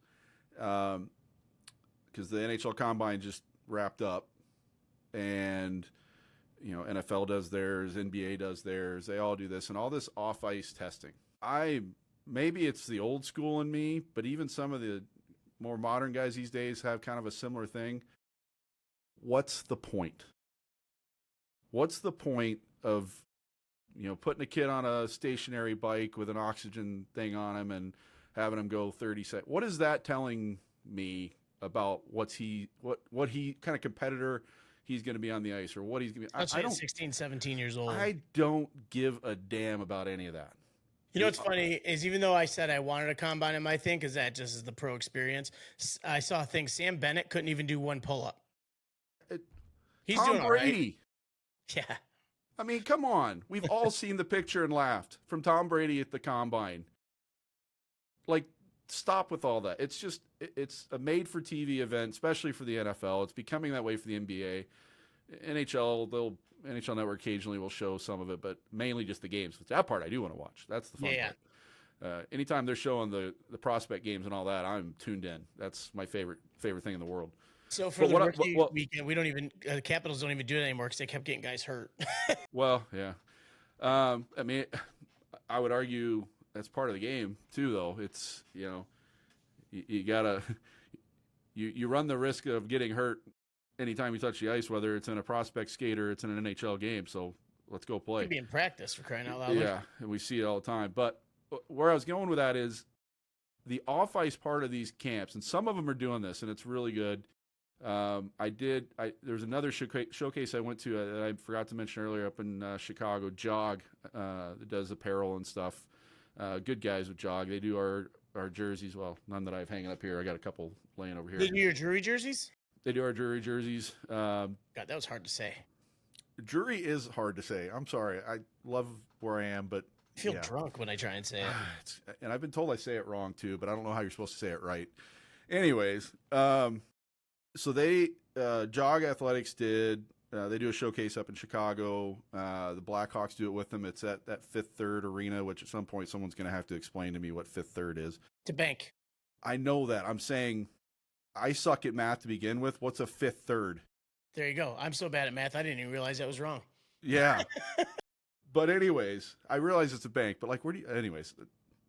because the NHL Combine just wrapped up, and NFL does theirs, NBA does theirs. They all do this, and all this off-ice testing. Maybe it's the old school in me, but even some of the more modern guys these days have kind of a similar thing. What's the point? What's the point of putting a kid on a stationary bike with an oxygen thing on him and having him go 30 seconds? What is that telling me about what kind of competitor he's going to be on the ice, or what he's going to be? I don't 16, 17 years old. I don't give a damn about any of that. What's funny is, even though I said I wanted a combine in my thing, because that just is the pro experience, I saw a thing. Sam Bennett couldn't even do one pull-up. He's Tom doing all right. Brady. Yeah. I mean, come on. We've all seen the picture and laughed from Tom Brady at the combine. Like, stop with all that. It's a made-for-TV event, especially for the NFL. It's becoming that way for the NBA. NHL Network occasionally will show some of it, but mainly just the games. That part I do want to watch. That's the fun part. Anytime they're showing the prospect games and all that, I'm tuned in. That's my favorite thing in the world. So for the rookie weekend, we don't even the Capitals don't even do it anymore because they kept getting guys hurt. Well, yeah. I mean, I would argue that's part of the game too, though. It's you gotta you run the risk of getting hurt anytime you touch the ice, whether it's in a prospect skate or it's in an NHL game. So let's go play. Could be in practice, for crying out loud. Yeah, and we see it all the time. But where I was going with that is the off-ice part of these camps, and some of them are doing this, and it's really good. There's another showcase I went to that I forgot to mention earlier up in Chicago, Jog, that does apparel and stuff. Good guys with Jog. They do our jerseys. Well, none that I have hanging up here. I got a couple laying over here. They do your Drury jerseys? They do our Drury jerseys. God, that was hard to say. Drury is hard to say. I'm sorry. I love where I am, but I feel drunk when I try and say it. And I've been told I say it wrong too, but I don't know how you're supposed to say it right. Anyways, so they Jog Athletics they do a showcase up in Chicago. The Blackhawks do it with them. It's at that Fifth Third Arena, which at some point someone's going to have to explain to me what Fifth Third is. To bank. I know that. I'm saying I suck at math to begin with. What's a Fifth Third? There you go. I'm so bad at math, I didn't even realize that was wrong. Yeah. But anyways, I realize it's a bank, but anyways,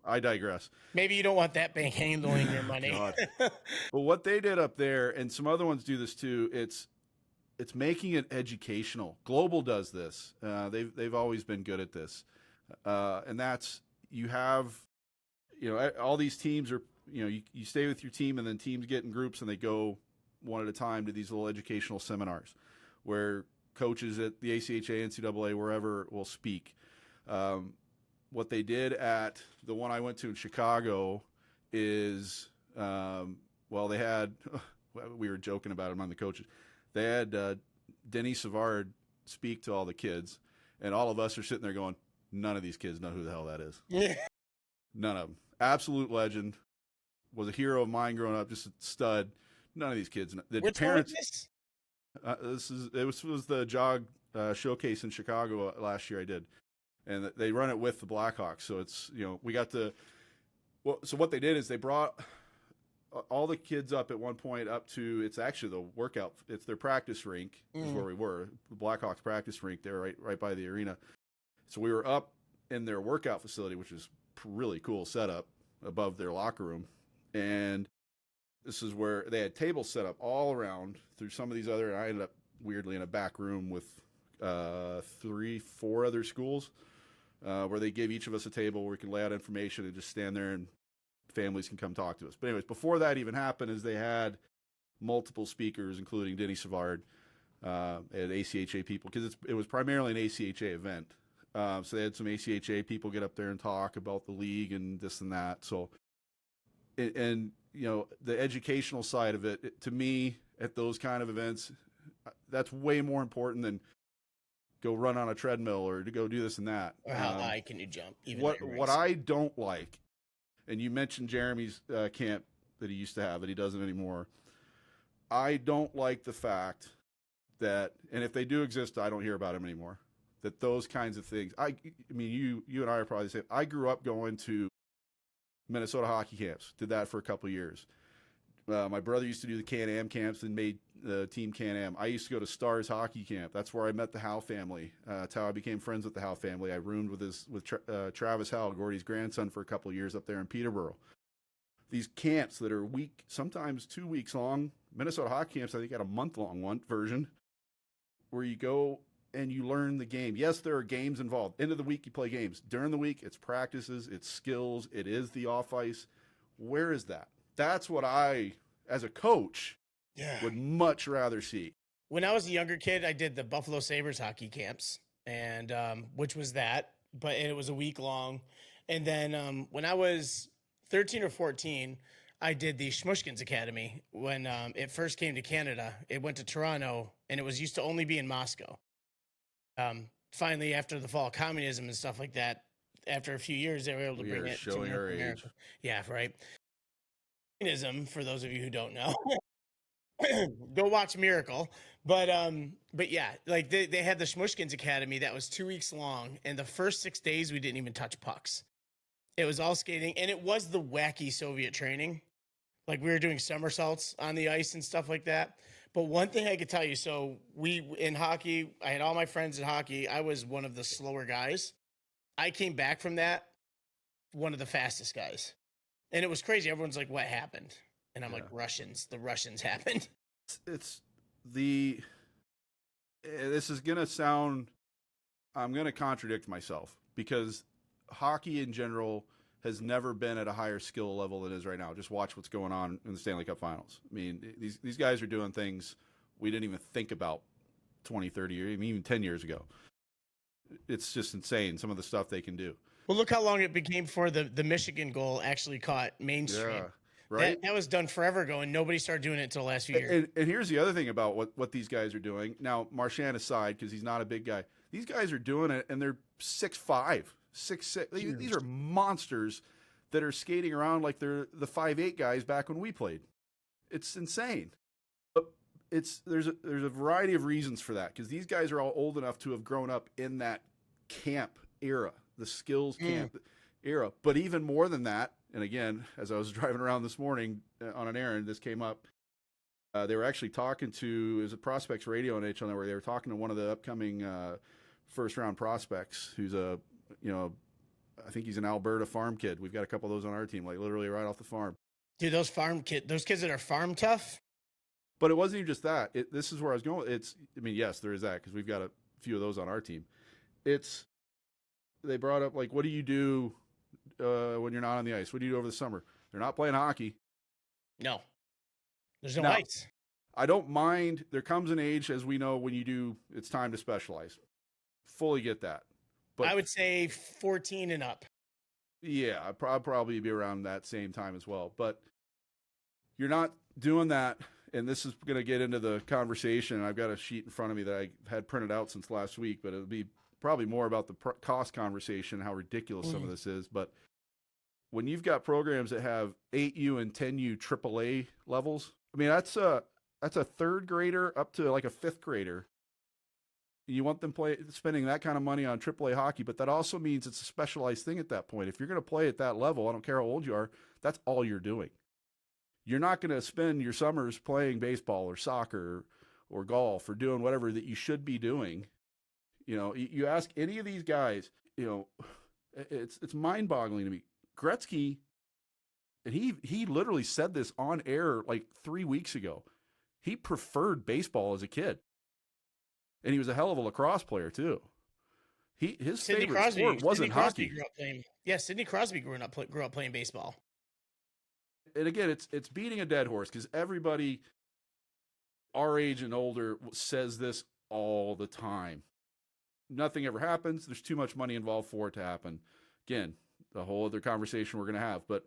I digress. Maybe you don't want that bank handling your money. But what they did up there, and some other ones do this too, it's making it educational. Global does this. They've always been good at this. And that's, you have, all these teams are, you stay with your team, and then teams get in groups and they go one at a time to these little educational seminars where coaches at the ACHA, NCAA, wherever will speak. What they did at the one I went to in Chicago is, they had, we were joking about him on the coaches. They had Denis Savard speak to all the kids, and all of us are sitting there going, none of these kids know who the hell that is. Yeah. None of them. Absolute legend. Was a hero of mine growing up, just a stud. None of these kids. The Which parents. one is this? It was the jog showcase in Chicago last year. I did, and they run it with the Blackhawks. So it's, we got to. Well, so what they did is they brought all the kids up at one point up to, it's actually the workout. It's their practice rink is where we were. The Blackhawks practice rink. They were right by the arena. So we were up in their workout facility, which is really cool setup above their locker room. And this is where they had tables set up all around through some of these other, and I ended up weirdly in a back room with 3-4 other schools where they gave each of us a table where we could lay out information and just stand there and families can come talk to us. But anyways, before that even happened is they had multiple speakers, including Denis Savard, and ACHA people, because it was primarily an ACHA event. So they had some ACHA people get up there and talk about the league and this and that. So, and the educational side of it, to me, at those kind of events, that's way more important than go run on a treadmill or to go do this and that. Or how high can you jump? Even What I don't like, and you mentioned Jeremy's camp that he used to have that he doesn't anymore. I don't like the fact that, and if they do exist, I don't hear about them anymore. That those kinds of things. I mean, you and I are probably the same. I grew up going to Minnesota hockey camps. Did that for a couple of years. My brother used to do the Can-Am camps and made the team Can-Am. I used to go to Stars hockey camp. That's where I met the Howe family. That's how I became friends with the Howe family. I roomed with Travis Howe, Gordy's grandson, for a couple of years up there in Peterborough. These camps that are week, sometimes 2 weeks long. Minnesota hockey camps, I think, had a month-long one version where you go and you learn the game. Yes, there are games involved. End of the week, you play games. During the week, it's practices, it's skills, it is the off-ice. Where is that? That's what I, as a coach, would much rather see. When I was a younger kid, I did the Buffalo Sabres hockey camps, and which was that, but it was a week long. And then when I was 13 or 14, I did the Shmushkins Academy when it first came to Canada. It went to Toronto, and it was used to only be in Moscow. Finally, after the fall of communism and stuff like that, after a few years, they were able to bring it to America. Yeah, right. Communism, for those of you who don't know, go watch Miracle. But yeah, like they had the Shmushkins Academy that was 2 weeks long, and the first 6 days we didn't even touch pucks. It was all skating, and it was the wacky Soviet training. Like we were doing somersaults on the ice and stuff like that. But one thing I could tell you, so in hockey, I had all my friends in hockey. I was one of the slower guys. I came back from that one of the fastest guys. And it was crazy. Everyone's like, what happened? And I'm like, Russians. The Russians happened. This is going to sound, I'm going to contradict myself because hockey in general has never been at a higher skill level than it is right now. Just watch what's going on in the Stanley Cup Finals. I mean, these guys are doing things we didn't even think about 20, 30 years, even 10 years ago. It's just insane, some of the stuff they can do. Well, look how long it became before the Michigan goal actually caught mainstream. Yeah, right? That was done forever ago, and nobody started doing it until the last few years. And here's the other thing about what these guys are doing. Now, Marchand aside, because he's not a big guy. These guys are doing it, and they're 6'5", 6'6". These are monsters that are skating around like they're the 5'8" guys back when we played. It's insane. But there's a variety of reasons for that, because these guys are all old enough to have grown up in that camp era, the skills camp era. But even more than that, and again, as I was driving around this morning on an errand, this came up. They were actually talking to, it was a Prospects Radio on HL where they were talking to one of the upcoming first-round prospects who's I think he's an Alberta farm kid. We've got a couple of those on our team, like literally right off the farm. Dude, those kids that are farm tough. But it wasn't even just that. This is where I was going. Yes, there is that, because we've got a few of those on our team. They brought up, like, what do you do when you're not on the ice? What do you do over the summer? They're not playing hockey. No. There's no ice. I don't mind. There comes an age, as we know, when it's time to specialize. Fully get that. But I would say 14 and up. yeah, I'd probably be around that same time as well. But you're not doing that. And this is going to get into the conversation. I've got a sheet in front of me that I had printed out since last week, but it'll be probably more about the cost conversation, how ridiculous some of this is. But when you've got programs that have 8U and 10U AAA levels, I mean, that's a third grader up to like a fifth grader. You want them spending that kind of money on AAA hockey, but that also means it's a specialized thing at that point. If you're going to play at that level, I don't care how old you are, that's all you're doing. You're not going to spend your summers playing baseball or soccer or golf or doing whatever that you should be doing. You know, you ask any of these guys, you know, it's mind-boggling to me. Gretzky, and he literally said this on air like 3 weeks ago. He preferred baseball as a kid. And he was a hell of a lacrosse player too. His favorite sport wasn't hockey. Sidney Crosby grew up playing baseball. And again, it's beating a dead horse because everybody our age and older says this all the time. Nothing ever happens. There's too much money involved for it to happen. Again, a whole other conversation we're going to have. But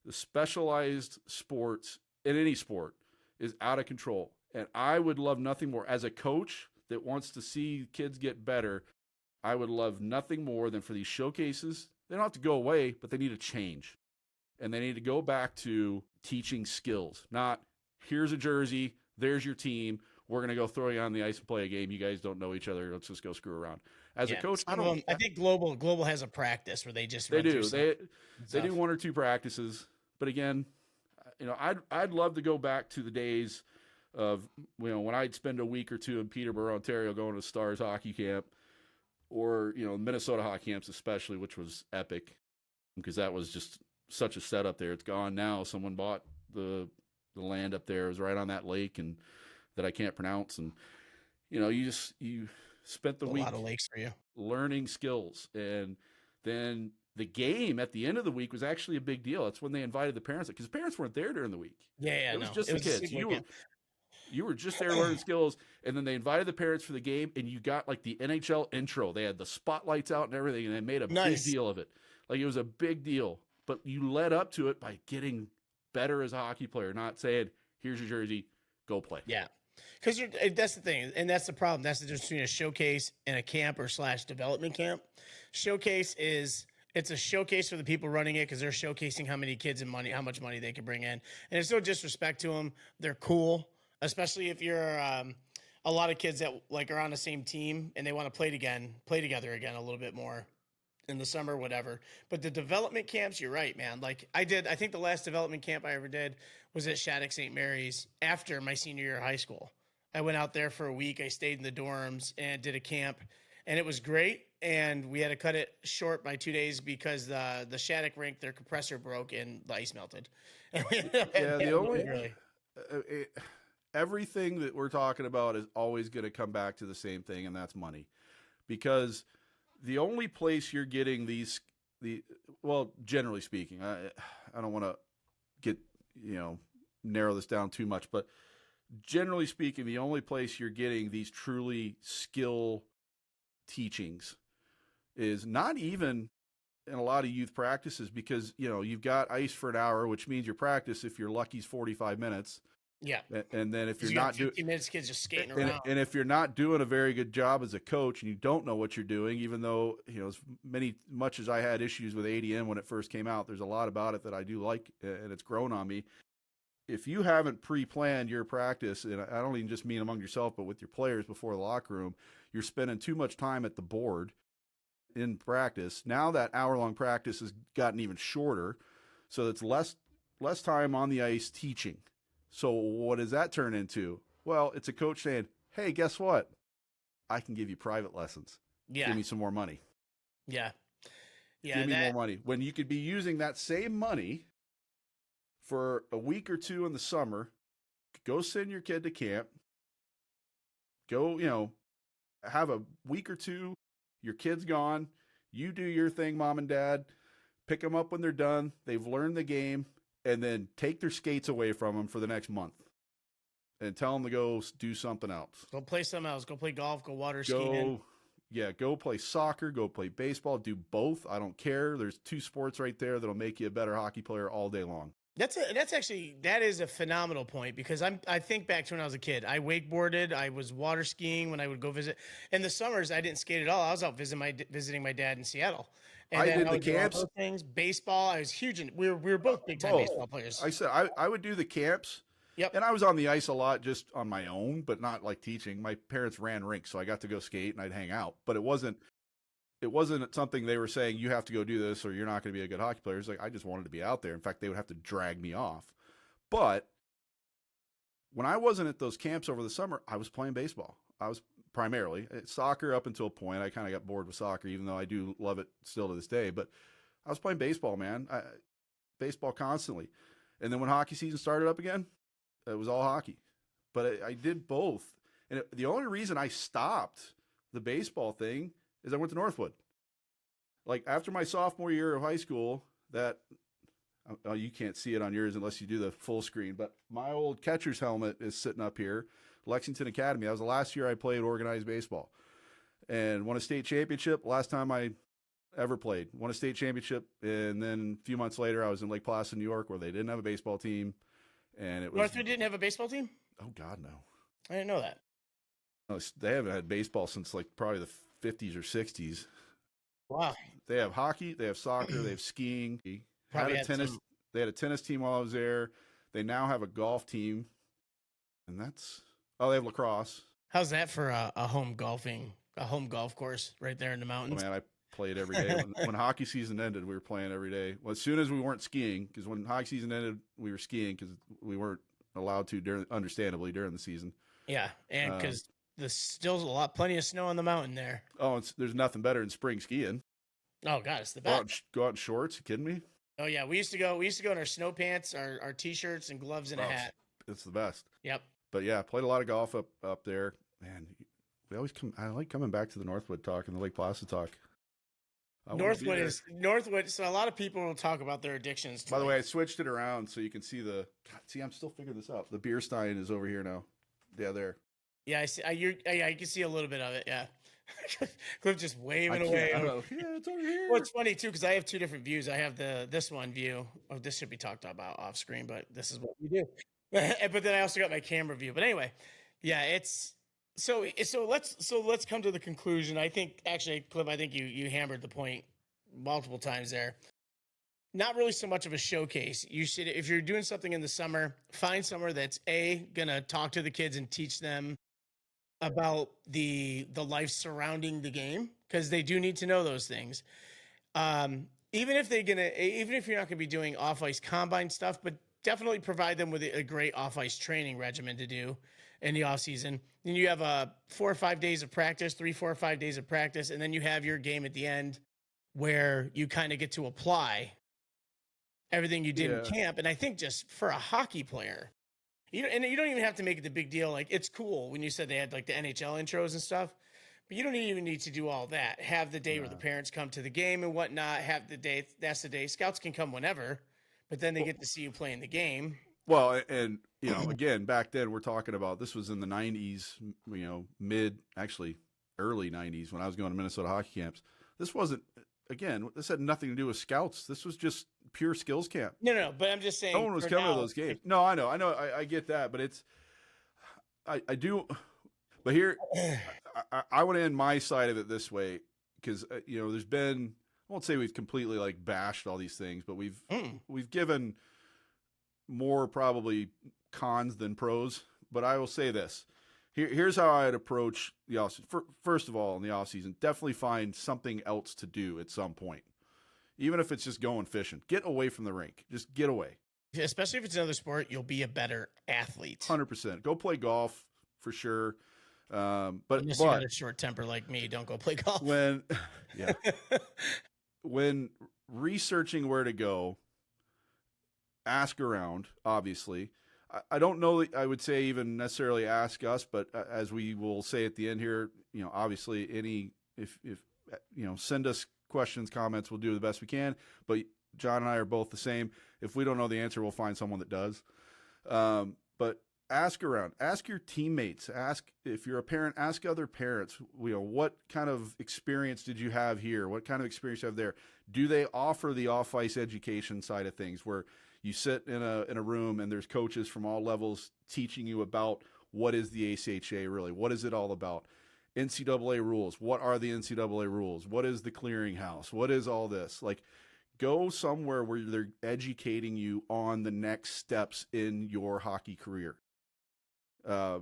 the specialized sports in any sport is out of control. And I would love nothing more as a coach that wants to see kids get better. I would love nothing more than for these showcases. They don't have to go away, but they need to change. And they need to go back to teaching skills, not here's a jersey, there's your team. We're going to go throw you on the ice and play a game. You guys don't know each other. Let's just go screw around. As a coach, I think Global has a practice where they just they do. They do 1 or 2 practices. But again, you know, I'd love to go back to the days of, you know, when I'd spend a week or 2 in Peterborough, Ontario, going to Stars hockey camp, or, you know, Minnesota hockey camps especially, which was epic because that was just such a setup there. It's gone now. Someone bought the land up there. It was right on that lake and that I can't pronounce. And, you know, you spent the week, a lot of lakes for you, learning skills. And then the game at the end of the week was actually a big deal. That's when they invited the parents, because the parents weren't there during the week. It was just the kids. You were just there learning skills, and then they invited the parents for the game, and you got like the NHL intro. They had the spotlights out and everything, and they made a big deal of it. Like, it was a big deal. But you led up to it by getting better as a hockey player, not saying, here's your jersey, go play. Yeah. Because that's the thing, and that's the problem. That's the difference between a showcase and a camp or / development camp. Showcase it's a showcase for the people running it because they're showcasing how many kids and how much money they can bring in. And it's no disrespect to them. They're cool, especially if you're a lot of kids that like are on the same team and they want to play together again a little bit more in the summer, whatever. But the development camps, you're right, man. Like I think the last development camp I ever did was at Shattuck St. Mary's after my senior year of high school. I went out there for a week. I stayed in the dorms and did a camp, and it was great. And we had to cut it short by 2 days because the Shattuck rink, their compressor broke and the ice melted. Everything that we're talking about is always going to come back to the same thing, and that's money. Because the only place you're getting generally speaking, I don't want to get, narrow this down too much, but generally speaking, the only place you're getting these truly skill teachings is not even in a lot of youth practices, because, you've got ice for an hour, which means your practice, if you're lucky, is 45 minutes. Yeah. And then if you're not doing 15 minutes, kids just skating around. And if you're not doing a very good job as a coach and you don't know what you're doing, even though, as much as I had issues with ADM when it first came out, there's a lot about it that I do like, and it's grown on me. If you haven't pre-planned your practice, and I don't even just mean among yourself, but with your players before the locker room, you're spending too much time at the board in practice. Now that hour-long practice has gotten even shorter, so it's less time on the ice teaching. So what does that turn into? Well, it's a coach saying, hey, guess what? I can give you private lessons. Yeah. Give me some more money. Yeah. Give me more money. When you could be using that same money for a week or 2 in the summer, go send your kid to camp, go, have a week or 2, your kid's gone, you do your thing, mom and dad, pick them up when they're done, they've learned the game, and then take their skates away from them for the next month and tell them to go do something else. Go play something else. Go play golf, go water skiing. yeah, go play soccer, go play baseball, do both. I don't care. There's 2 sports right there that'll make you a better hockey player all day long. That is a phenomenal point because I think back to when I was a kid. I wakeboarded, I was water skiing when I would go visit. In the summers, I didn't skate at all. I was out visiting my dad in Seattle. And I then did I the would do all camps. those things. Baseball, I was huge we were both big time Both. baseball players. I said I would do the camps. Yep. And I was on the ice a lot just on my own, but not like teaching. My parents ran rinks, so I got to go skate and I'd hang out. But it wasn't something they were saying you have to go do this or you're not going to be a good hockey player. It's like I just wanted to be out there. In fact, they would have to drag me off. But when I wasn't at those camps over the summer, I was playing baseball. I was primarily soccer up until a point. I kind of got bored with soccer, even though I do love it still to this day. But I was playing baseball, man. Baseball constantly. And then when hockey season started up again, it was all hockey. But I did both. And the only reason I stopped the baseball thing is I went to Northwood. Like after my sophomore year of high school, you can't see it on yours unless you do the full screen, but my old catcher's helmet is sitting up here, Lexington Academy. That was the last year I played organized baseball and won a state championship. Last time I ever played, won a state championship. And then a few months later, I was in Lake Placid, New York, where they didn't have a baseball team. And it was Northwood didn't have a baseball team? Oh God, no. I didn't know that. No, they haven't had baseball since like probably the 50s or 60s. Wow. They have hockey, they have soccer, they have skiing. Probably had a tennis. They had a tennis team while I was there. They now have a golf team, and they have lacrosse. How's that for a home golf course right there in the mountains? Oh, man, I played every day. When hockey season ended, we were playing every day. Well, as soon as we weren't skiing, because when hockey season ended, we were skiing because we weren't allowed to understandably during the season. Yeah, and because there's still plenty of snow on the mountain there. Oh, there's nothing better than spring skiing. Oh God, it's the best. Go out in shorts. You kidding me? Oh yeah, we used to go in our snow pants, our t-shirts and gloves and a hat. It's the best. Yep. But yeah, played a lot of golf up there. Man, I like coming back to the Northwood talk and the Lake Placid talk. Northwood. So a lot of people will talk about their addictions. By the way, I switched it around so you can see I'm still figuring this out. The beer stein is over here now. Yeah, there. Yeah, I see. I can see a little bit of it. Yeah. Cliff just waving away. Yeah, it's over here. Well, it's funny too because I have 2 different views. I have this one view. Oh, this should be talked about off screen, but this is what we do. But then I also got my camera view. But anyway, yeah, it's so let's come to the conclusion. I think actually, Cliff, I think you hammered the point multiple times there. Not really so much of a showcase. You should, if you're doing something in the summer, find somewhere that's gonna talk to the kids and teach them about the life surrounding the game because they do need to know those things. Even if you're not gonna be doing off ice combine stuff, but definitely provide them with a great off ice training regimen to do in the off season. Then you have 4 or 5 days of practice, 3, 4 or 5 days of practice, and then you have your game at the end where you kind of get to apply everything you did in camp. And I think just for a hockey player, you don't even have to make it the big deal. Like it's cool when you said they had like the NHL intros and stuff, but you don't even need to do all that. Have the day where the parents come to the game and whatnot. Have the day. That's the day. Scouts can come whenever, but then they get to see you playing the game. Well, and again, back then we're talking about this was in the 90s, early 90s when I was going to Minnesota hockey camps. This wasn't. Again, this had nothing to do with scouts. This was just pure skills camp. No, but I'm just saying. No one was coming to those games. No, I know. I get that, but I do. But here, I want to end my side of it this way because there's been. I won't say we've completely like bashed all these things, but we've given more probably cons than pros. But I will say this. Here's how I'd approach the off season. First of all, in the off season, definitely find something else to do at some point, even if it's just going fishing. Get away from the rink. Just get away. Especially if it's another sport, you'll be a better athlete. 100%. Go play golf for sure. But unless you got a short temper like me, don't go play golf. When researching where to go, ask around. Obviously. I don't know that I would say even necessarily ask us, but as we will say at the end here, obviously if send us questions, comments, we'll do the best we can. But John and I are both the same. If we don't know the answer, we'll find someone that does. But ask around, ask your teammates, ask if you're a parent, ask other parents, what kind of experience did you have here? What kind of experience you have there? Do they offer the off-ice education side of things where you sit in a room and there's coaches from all levels teaching you about what is the ACHA really? What is it all about? NCAA rules. What are the NCAA rules? What is the clearinghouse? What is all this? Like, go somewhere where they're educating you on the next steps in your hockey career. To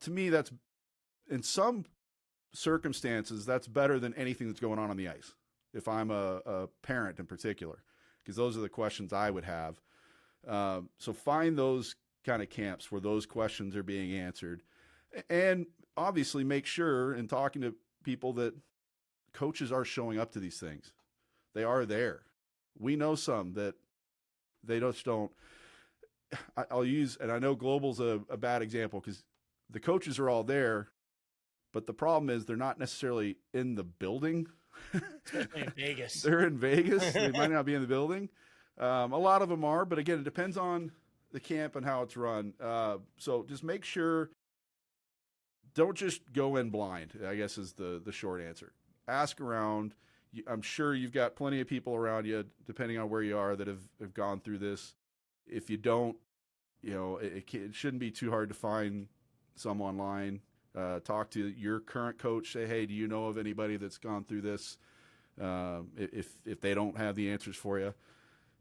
me, that's in some circumstances, that's better than anything that's going on the ice. If I'm a parent in particular, because those are the questions I would have. So find those kind of camps where those questions are being answered, and obviously make sure in talking to people that coaches are showing up to these things. They are there. We know some that they just don't. I'll use, and I know Global's a bad example because the coaches are all there, but the problem is they're not necessarily in the building. Especially in Vegas. They're in Vegas. They might not be in the building. A lot of them are, but again, it depends on the camp and how it's run. So just make sure, don't just go in blind, I guess is the short answer. Ask around. I'm sure you've got plenty of people around you, depending on where you are, that have gone through this. If you don't, it shouldn't be too hard to find some online. Talk to your current coach. Say, hey, do you know of anybody that's gone through this? If they don't have the answers for you,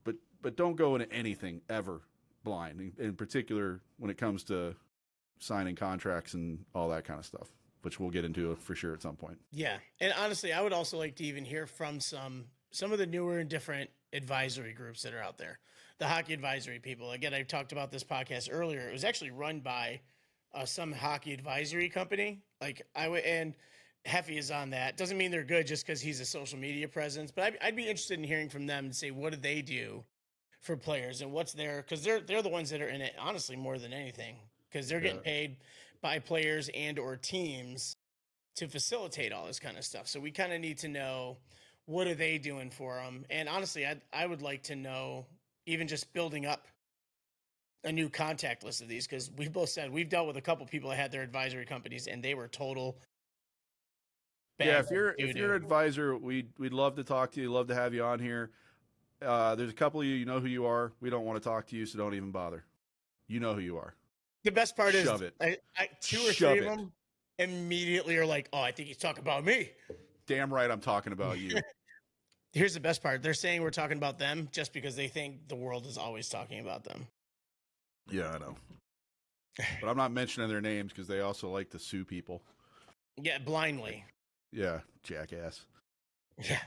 but don't go into anything ever blind. In particular, when it comes to signing contracts and all that kind of stuff, which we'll get into for sure at some point. Yeah, and honestly, I would also like to even hear from some of the newer and different advisory groups that are out there. The hockey advisory people. Again, I talked about this podcast earlier. It was actually run by some hockey advisory company. And Heffy is on that. Doesn't mean they're good just because he's a social media presence, but I'd be interested in hearing from them and say, what do they do for players and what's their, because they're the ones that are in it, honestly, more than anything, because they're getting paid by players and or teams to facilitate all this kind of stuff. So we kind of need to know, what are they doing for them? And honestly, I would like to know, even just building up a new contact list of these, because we've both said we've dealt with a couple people that had their advisory companies and they were total bad. Yeah, if you're an advisor, we'd love to talk to you, love to have you on here. There's a couple of you know who you are. We don't want to talk to you, so don't even bother. You know who you are. The best part is Shove it. Two or three of them immediately are like, oh, I think he's talking about me. Damn right I'm talking about you. Here's the best part. They're saying we're talking about them just because they think the world is always talking about them. Yeah, I know. But I'm not mentioning their names because they also like to sue people. Yeah, blindly. Yeah, jackass. Yeah.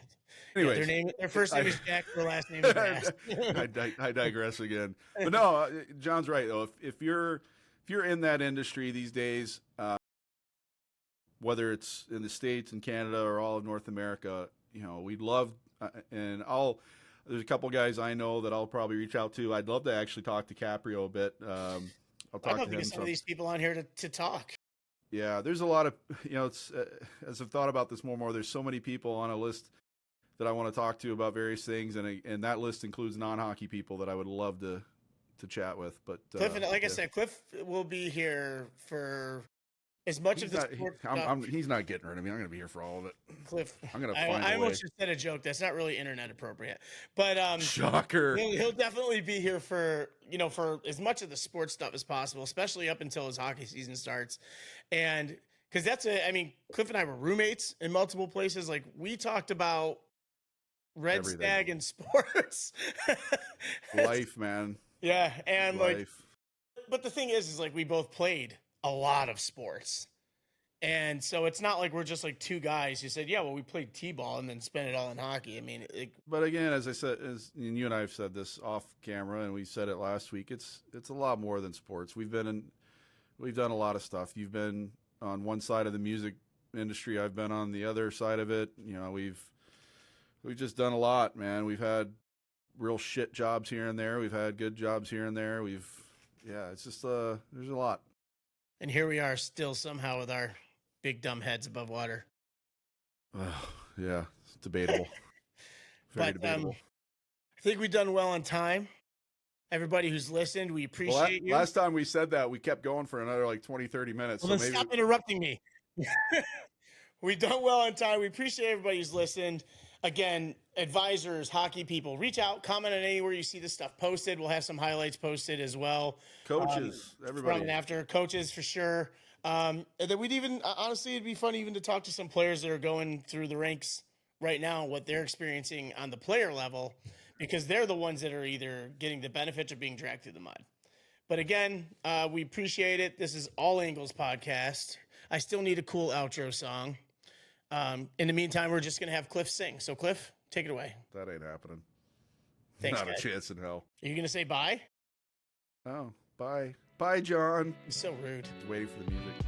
Anyways, yeah, their first name is Jack, their last name is Bass. I digress again. But no, John's right though. If you're in that industry these days, whether it's in the States and Canada or all of North America, we'd love, and there's a couple guys I know that I'll probably reach out to. I'd love to actually talk to Caprio a bit. I'll talk to him. Some of these people on here to talk. Yeah, there's a lot of, it's as I've thought about this more and more, there's so many people on a list that I want to talk to about various things, and that list includes non-hockey people that I would love to chat with. But Cliff, like I said, Cliff will be here for as much of the sports stuff. He's not getting rid of me. I'm going to be here for all of it. Cliff, I'm going to find a way. I almost just said a joke. That's not really internet appropriate. But shocker. He'll definitely be here for for as much of the sports stuff as possible, especially up until his hockey season starts. And because Cliff and I were roommates in multiple places. Like, we talked about Red Everything. Stag and sports. Life, man. Yeah, and Life. but the thing is we both played a lot of sports, and so it's not like we're just like two guys who said, yeah, well, we played t-ball and then spent it all in hockey. But again, as I said, and you and I have said this off camera, and we said it last week, it's a lot more than sports. We've done a lot of stuff. You've been on one side of the music industry. I've been on the other side of it. We've just done a lot, man. We've had real shit jobs here and there. We've had good jobs here and there. It's just, there's a lot. And here we are still somehow with our big dumb heads above water. Yeah, it's debatable. Very debatable. I think we've done well on time. Everybody who's listened, we Well, appreciate you. last time we said that, we kept going for another like 20, 30 minutes. Well, So then maybe stop interrupting me. We done well on time. We appreciate everybody who's listened. Again, advisors, hockey people, reach out, comment on anywhere you see this stuff posted. We'll have some highlights posted as well. coaches, From everybody. and after, coaches for sure. And then we'd even, honestly, it'd be fun even to talk to some players that are going through the ranks right now, what they're experiencing on the player level, because they're the ones that are either getting the benefit or being dragged through the mud. But again, we appreciate it. This is All Angles Podcast. I still need a cool outro song. In the meantime, we're just going to have Cliff sing. So, Cliff, take it away. That ain't happening. Thanks, Not guys. a chance in hell. Are you going to say bye? Oh, bye. Bye, John. It's so rude. Waiting for the music.